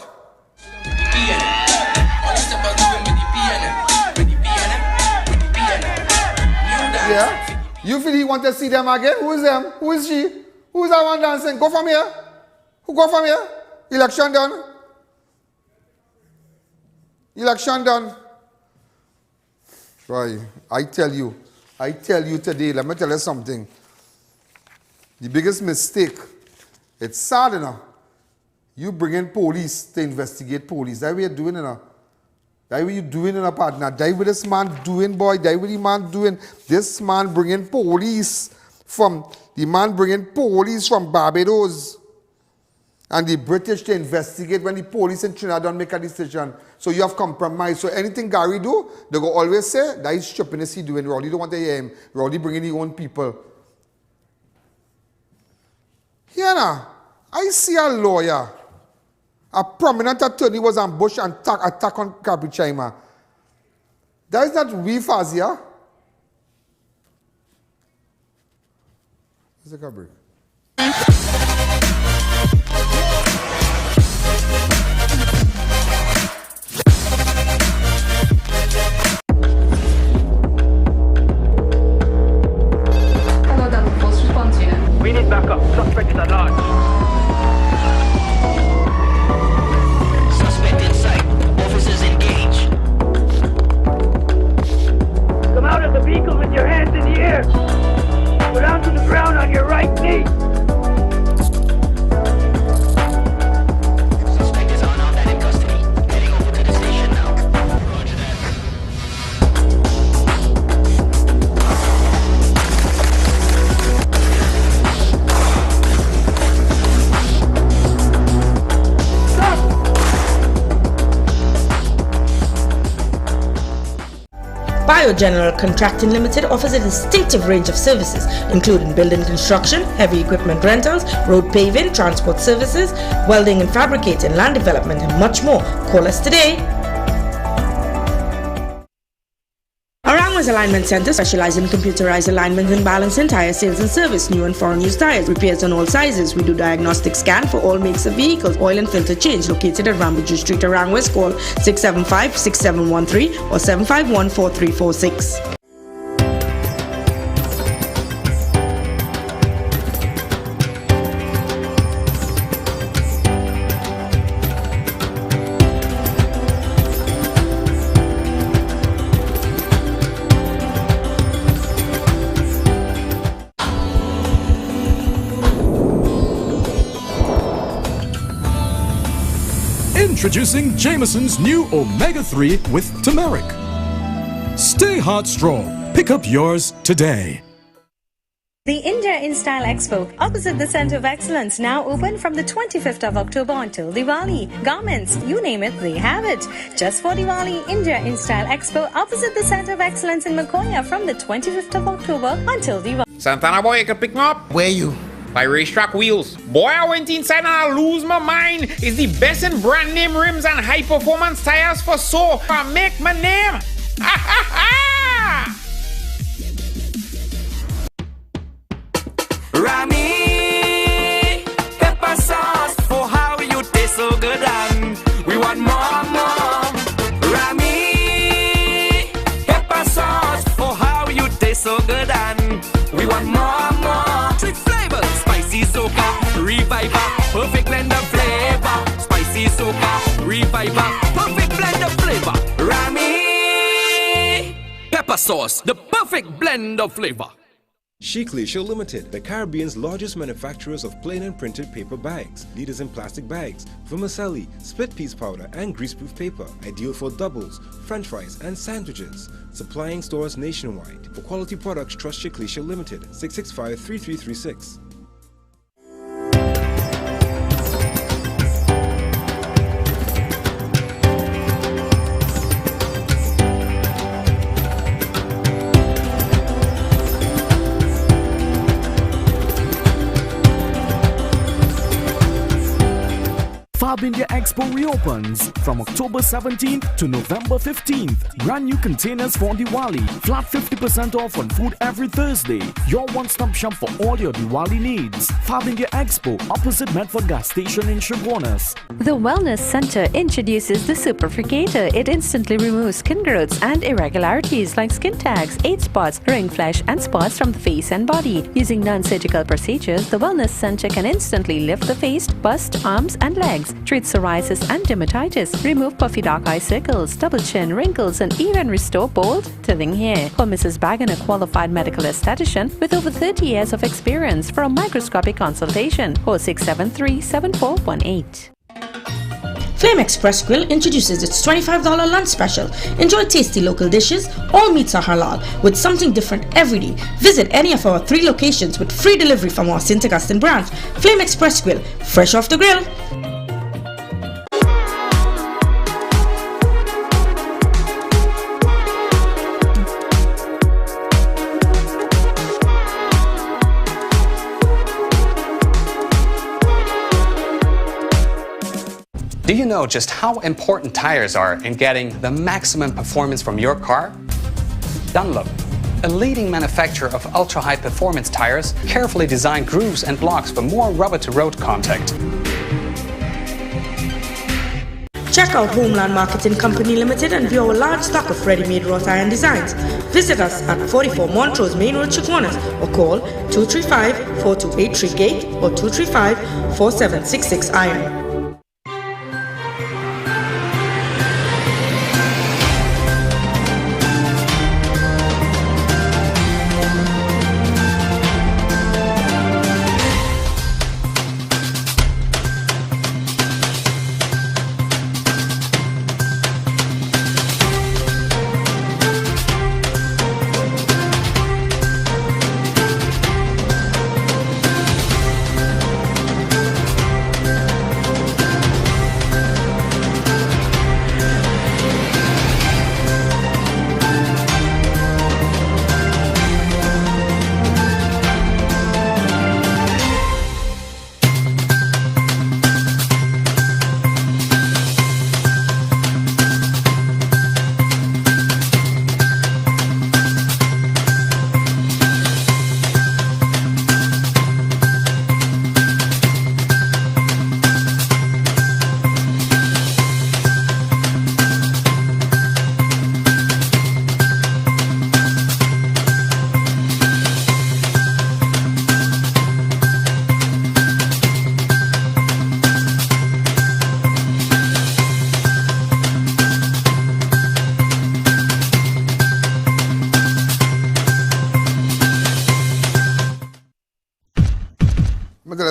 Yeah. You feel he want to see them again? Who is them? Who is she? Who is that one dancing? Go from here. Who go from here? Election done. Election done. Right. I tell you today, let me tell you something. The biggest mistake, it's sad enough. You bring in police to investigate police. That's what you're doing enough. That's what you're doing in a partner. That's what this man doing, boy. That's what the man doing. This man bringing police from Barbados. And the British to investigate when the police in Trinidad don't make a decision. So you have compromise. So anything Gary do, they go always say, that is stupidness he doing. Rowdy don't want to hear him. Rowdy bringing his own people. Here now, I see a lawyer. A prominent attorney was ambushed and attack on Caprichima. That is not we, Fazia. Let's take a break. We need backup. Suspect is at large. Suspect in sight. Officers engaged. Come out of the vehicle with your hands in the air. Go down to the ground on your right knee. Suspect is unarmed and in custody. Heading over to the station now. Roger that. General Contracting Limited offers a distinctive range of services, including building construction, heavy equipment rentals, road paving, transport services, welding and fabricating, land development, and much more. Call us today. Arangwa's Alignment Center specializes in computerized alignment and balancing, tire sales and service, new and foreign use tires, repairs on all sizes. We do diagnostic scan for all makes of vehicles, oil and filter change. Located at Rambuju Street, Arangwa's. Call 675-6713 or 751-4346. Introducing Jameson's new Omega-3 with turmeric. Stay hot strong. Pick up yours today. The India in Style Expo opposite the Center of Excellence now open from the 25th of October until Diwali. Garments, you name it, they have it. Just for Diwali, India in Style Expo opposite the Center of Excellence in Makoya from the 25th of October until Diwali. Santana boy, you can pick me up. Where you? By Racetrack Wheels. Boy, I went inside and I lose my mind. It's the best in brand name rims and high performance tires for so I make my name. Rami, pepper sauce for how you taste so good and we want more. Rami, pepper sauce for how you taste so good and we want more. Sweet flavor, spicy soca, reviver, perfect blend of flavor. Spicy soca, reviver, perfect blend of flavor. Rami, pepper sauce, the perfect blend of flavor. Chiclesia Limited, the Caribbean's largest manufacturers of plain and printed paper bags, leaders in plastic bags, vermicelli, split piece powder, and greaseproof paper, ideal for doubles, french fries, and sandwiches. Supplying stores nationwide. For quality products, trust Chiclesia Limited, 665-3336. Fab India Expo reopens from October 17th to November 15th. Brand new containers for Diwali. Flat 50% off on food every Thursday. Your one-stop shop for all your Diwali needs. Fab India Expo opposite Medford Gas Station in Chaguanas. The Wellness Center introduces the Superfricator. It instantly removes skin growths and irregularities like skin tags, age spots, ring flesh, and spots from the face and body. Using non-surgical procedures, the Wellness Center can instantly lift the face, bust, arms, and legs. Treat psoriasis and dermatitis, remove puffy dark eye circles, double chin, wrinkles, and even restore bold, thinning hair. Call Mrs. Bagan, a qualified medical esthetician with over 30 years of experience, for a microscopic consultation. Call 673-7418. Flame Express Grill introduces its $25 lunch special. Enjoy tasty local dishes. All meats are halal, with something different every day. Visit any of our 3 locations with free delivery from our St. Augustine branch. Flame Express Grill, fresh off the grill. Do you know just how important tires are in getting the maximum performance from your car? Dunlop, a leading manufacturer of ultra-high performance tires, carefully designed grooves and blocks for more rubber-to-road contact. Check out Homeland Marketing Company Limited and view our large stock of ready-made wrought iron designs. Visit us at 44 Montrose Main Road, Chaguanas, or call 235-4283-GATE or 235-4766-IRON.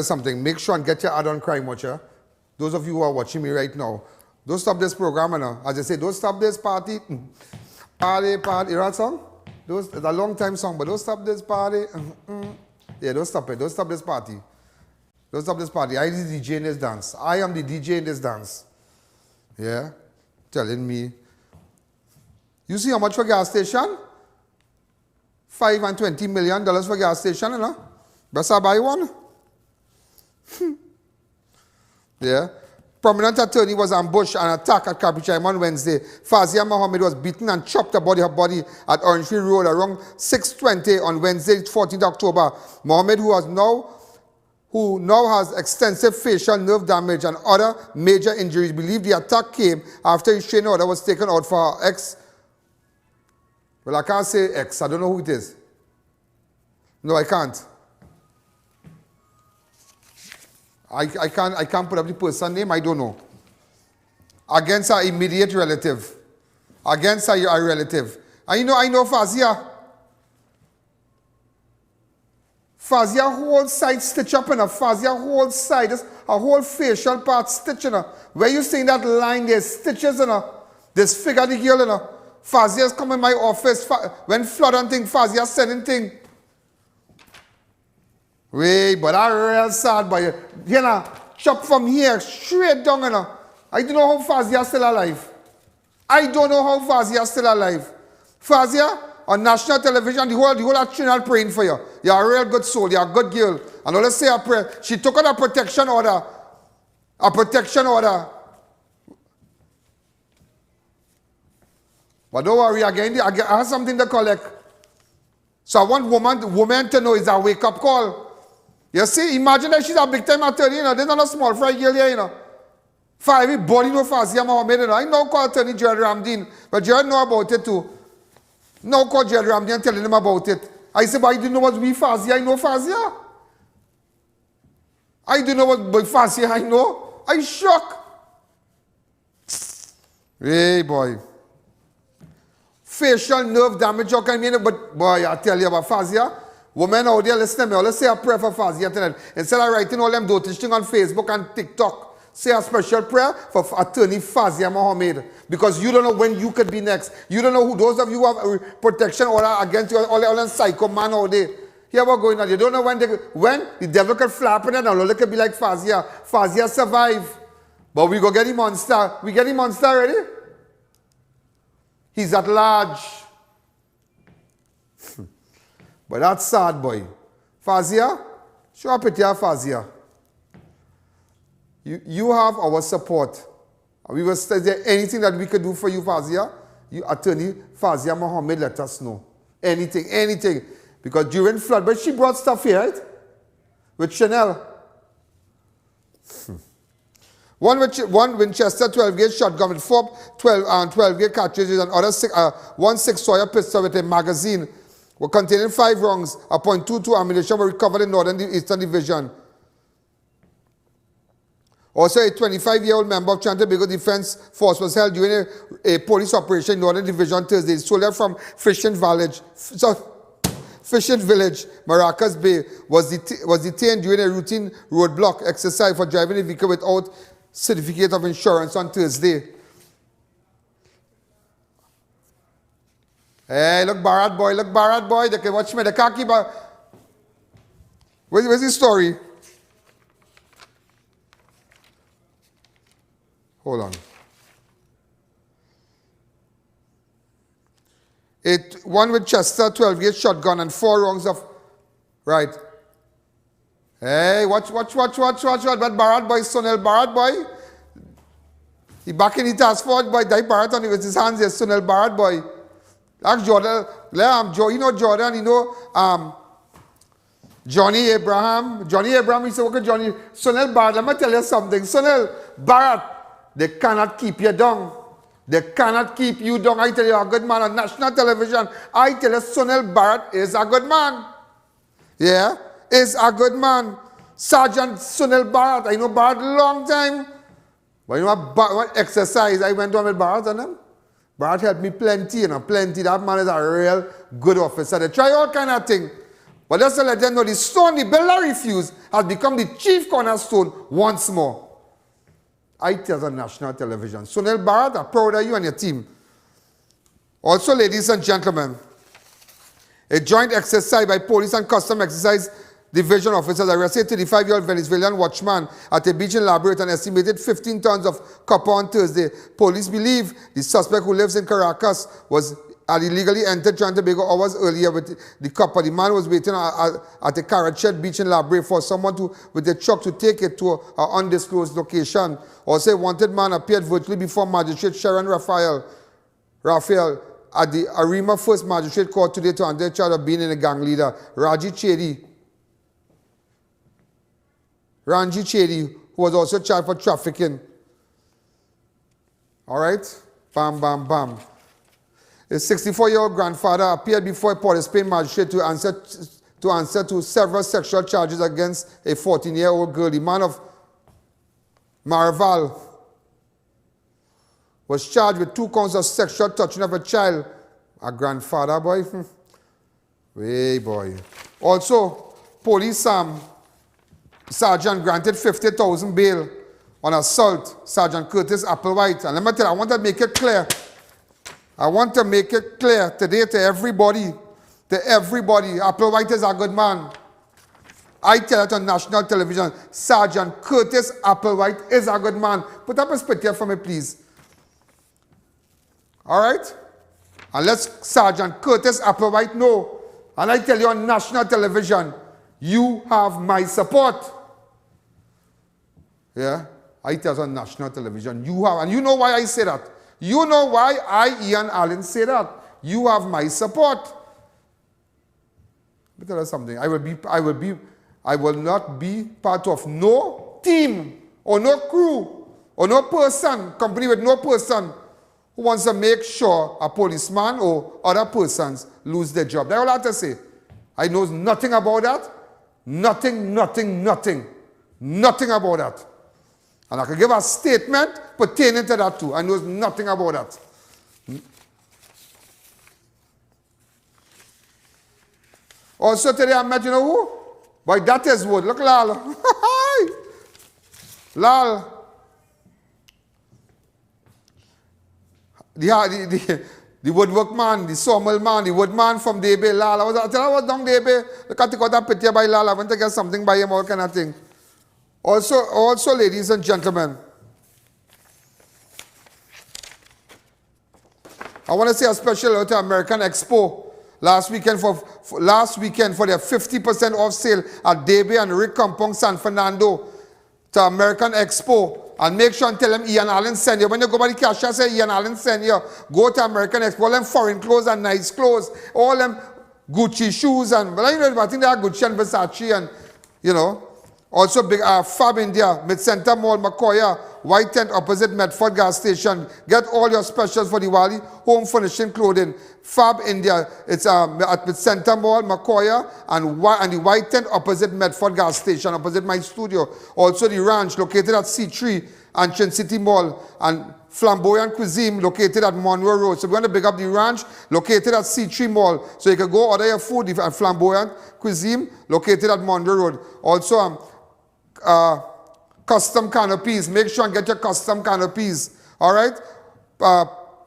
Something, make sure and get your ad on Crime Watcher. Those of you who are watching me right now, don't stop this program, you know. As I say, don't stop this party. Party, party. You know that song? It's a long time song, but don't stop this party. Yeah, don't stop it. Don't stop this party. Don't stop this party. I am the DJ in this dance. I am the DJ in this dance. Yeah? Telling me. You see how much for gas station? $5 and $20 million for gas station, you know? Best I buy one. Yeah. Prominent attorney was ambushed and attacked at Capuchine on Wednesday. Fazia Mohammed was beaten and chopped about her body at Orangefield Road around 6:20 on Wednesday, 14th October. Mohammed, who now has extensive facial nerve damage and other major injuries, believed the attack came after his restraining order was taken out for her ex. Well, I can't say ex. I don't know who it is. No, I can't. I can't put up the person's name, I don't know. Against her immediate relative. Against her relative. And I know Fazia. Fazia whole side stitch up in her. Fazia whole side, a whole facial part stitch in her. Where you seeing that line, there's stitches in her. There's figure the girl in her. Fazia's come in my office. When flood and thing, Fazia sending thing. Wait, but that real sad, but you know, chop from here, straight down, you know. I don't know how Fazia's still alive. I don't know how Fazia's still alive. Fazia, on national television, the whole channel praying for you. You're a real good soul, you're a good girl. And let's say a prayer. She took out a protection order. A protection order. But don't worry, again, I have something to collect. So I want woman to know it's a wake-up call. You see, imagine that she's a big-time attorney, you know. There's not a small fry girl here, you know. For everybody know Fazia Mohammed, you know. I know call attorney Jared Ramdeen, but Jared know about it too. Now call Jared Ramdeen and telling him about it. I said, but I didn't know what we Fazia. I know Fazia. I didn't know what Fazia I know. I shocked. Hey, boy. Facial nerve damage, how can I mean? But, boy, I tell you about Fazia. Women out there, listen to me. Let's say a prayer for Fazia tonight. Instead of writing all them dotish things on Facebook and TikTok, Say a special prayer for Attorney Fazia Mohammed, because you don't know when you could be next. You don't know who, those of you who have protection order against you, all psycho man all day. Here what going on. You don't know when the devil could flap in it and it could be like Fazia. Fazia survive. But we go get him monster. We get him monster already? He's at large. But that's sad, boy. Fazia, show up at your Fazia. You have our support. Is there anything that we could do for you, Fazia? You, Attorney Fazia Mohammed, let us know. Anything. Because during flood, but she brought stuff here, right? With Chanel. One Winchester 12-gauge shotgun with 4 12-gauge cartridges and one 6-Sawyer pistol with a magazine were containing 5 rounds of .22 ammunition were recovered in Northern Eastern Division. Also, a 25-year-old member of Trinidad and Tobago Defense Force was held during a police operation in Northern Division Thursday. Soldier from Fishing Village, Maracas Bay, was detained during a routine roadblock exercise for driving a vehicle without certificate of insurance on Thursday. Hey, look Bharat boy, they can watch me, they can't keep a... Where's the story? Hold on. One Winchester 12-gauge shotgun and 4 rounds of... Right. Hey, watch. But Bharat boy, Sunil Bharat boy. He back in the task force boy, die Bharat on with his hands here, Sunil Bharat boy. Ask Jordan, you know Jordan, you know Johnny Abraham, he said, okay, Johnny, Sunil Bharat, let me tell you something. Sunil Bharat, they cannot keep you down. They cannot keep you down. I tell you, a good man on national television. I tell you, Sunil Bharat is a good man. Yeah, is a good man. Sergeant Sunil Bharat, I know Bharat a long time. But you know what exercise I went on with Bharat and him? Bharat helped me plenty, plenty. That man is a real good officer. They try all kind of things. But just to let them know, the stone the builder refused has become the chief cornerstone once more. I tell on national television. Sunil Bharat, I'm proud of you and your team. Also, ladies and gentlemen, a joint exercise by police and custom exercise division officers arrested a 35-year-old Venezuelan watchman at a beach in Labrador and estimated 15 tons of copper on Thursday. Police believe the suspect, who lives in Caracas, had illegally entered Trinidad and Tobago hours earlier with the copper. The man was waiting at a Carachet beach in Labrador for someone with a truck to take it to an undisclosed location. Also, a wanted man appeared virtually before Magistrate Sharon Raphael at the Arima First Magistrate Court today to under charge of being a gang leader. Ranji Chedi, who was also charged for trafficking. All right? Bam, bam, bam. A 64-year-old grandfather appeared before a Port of Spain magistrate to answer to several sexual charges against a 14-year-old girl. The man of Maraval was charged with 2 counts of sexual touching of a child. A grandfather, boy. Hey, boy. Also, police sergeant granted 50,000 bail on assault, Sergeant Curtis Applewhite. And let me tell you, I want to make it clear. I want to make it clear today to everybody, Applewhite is a good man. I tell it on national television, Sergeant Curtis Applewhite is a good man. Put up a spit here for me, please. All right? And let Sergeant Curtis Applewhite know. And I tell you on national television, you have my support. Yeah? I tell you on national television, you have, and you know why I say that. You know why I.A.N. say that. You have my support. Let me tell you something. I will not be part of no team or no crew or no person, company with no person who wants to make sure a policeman or other persons lose their job. That's all I have to say. I know nothing about that. Nothing about that. And I can give a statement pertaining to that too. I know nothing about that. Also today I met, you know who? Boy, that is wood. Look, Lal. Lal. the woodwork man, the sawmill man, the woodman from Debe, Lal. I was down Debe. Look at the picture by Lal. I went to get something by him, all kind of thing. Also, ladies and gentlemen, I want to say a special hello to American Expo last weekend for their 50% off sale at Debe and Rick Kampong San Fernando to American Expo. And make sure and tell them I.A.N. Allen send you. When you go by the cashier, say I.A.N. Allen send you. Go to American Expo. All them foreign clothes and nice clothes. All them Gucci shoes and, well, you know, I think they are Gucci and Versace and, you know. Also, big Fab India, Mid-Center Mall, Makoya, White Tent opposite Medford gas station. Get all your specials for Diwali, home furnishing, clothing. Fab India, it's at Mid-Center Mall, Makoya, and the White Tent opposite Medford gas station, opposite my studio. Also, the Ranch, located at C3 and Chin City Mall, and Flamboyant Cuisine, located at Monroe Road. So we want to big up the Ranch, located at C3 Mall. So you can go order your food at Flamboyant Cuisine, located at Monroe Road. Also, custom canopies. Make sure and get your custom canopies. All right?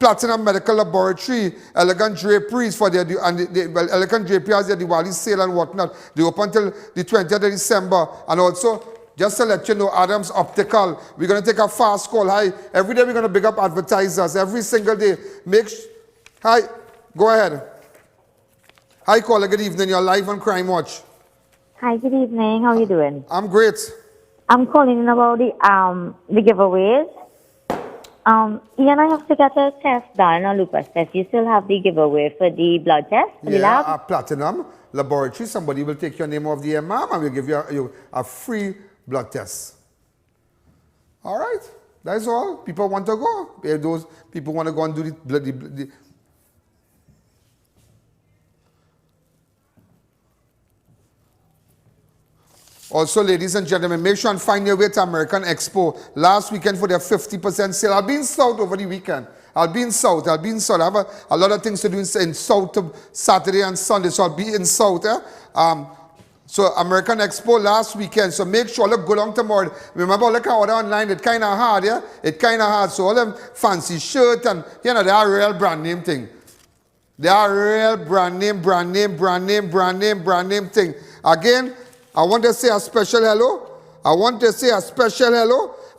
Platinum Medical Laboratory, Elegant Draperies for their, Elegant Drapery has their Diwali sale and whatnot. They open until the 20th of December. And also, just to let you know, Adams Optical, we're going to take a fast call. Hi, every day we're going to big up advertisers. Every single day. Hi, go ahead. Hi, caller, good evening. You're live on Crime Watch. Hi, good evening. How are you doing? I'm great. I'm calling in about the giveaways. I have to get a test done, a lupus test. You still have the giveaway for the blood test for the lab? Platinum Laboratory. Somebody will take your name off the MR and we'll give you a free blood test. All right. That's all. People want to go. If those people want to go and do the Also, ladies and gentlemen, make sure and find your way to American Expo last weekend for their 50% sale. I'll be in South over the weekend. I'll be in South. I have a lot of things to do in South Saturday and Sunday, so I'll be in South. So American Expo last weekend, so make sure, look, go down tomorrow. Remember, look at order online, it's kind of hard, yeah? It's kind of hard, so all them fancy shirt and, you know, they are real brand name thing. They are real brand name thing. Again, I want to say a special hello.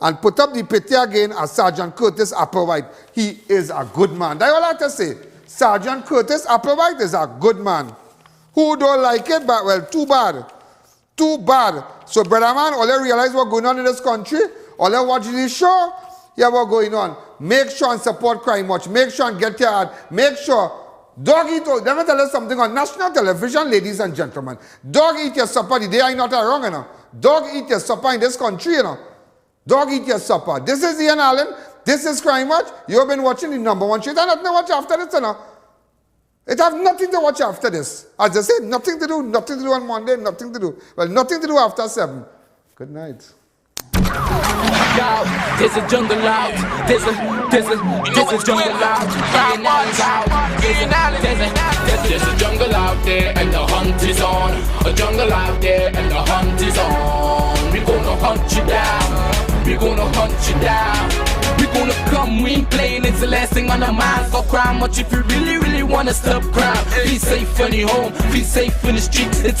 And put up the picture again as Sergeant Curtis Applewhite. He is a good man. That's all I have to say. Sergeant Curtis Applewhite is a good man. Who don't like it? But, well, too bad. Too bad. So, brother man, all you realize what's going on in this country? All you watch this show? Yeah, what's going on? Make sure and support Crime Watch. Make sure and get your ad. Make sure. Dog eat, let me tell you something on national television, ladies and gentlemen. Dog eat your supper the day I not wrong, you know. Dog eat your supper in this country, you know. Dog eat your supper. This is I.A.N. Allen. This is Crime Watch. You have been watching the #1 show. There's nothing to watch after this, you know. It have nothing to watch after this. As I said, nothing to do on Monday, nothing to do. Well, nothing to do after 7. Good night. There's a jungle out. There's a jungle out. There's a jungle out there and the hunt is on. A jungle out there and the hunt is on. We gonna hunt you down. We gonna hunt you down. We gonna come, we ain't playing, it's the last thing on our minds for crime. Much if you really wanna stop crime. Be safe in your home, be safe in the streets. It's a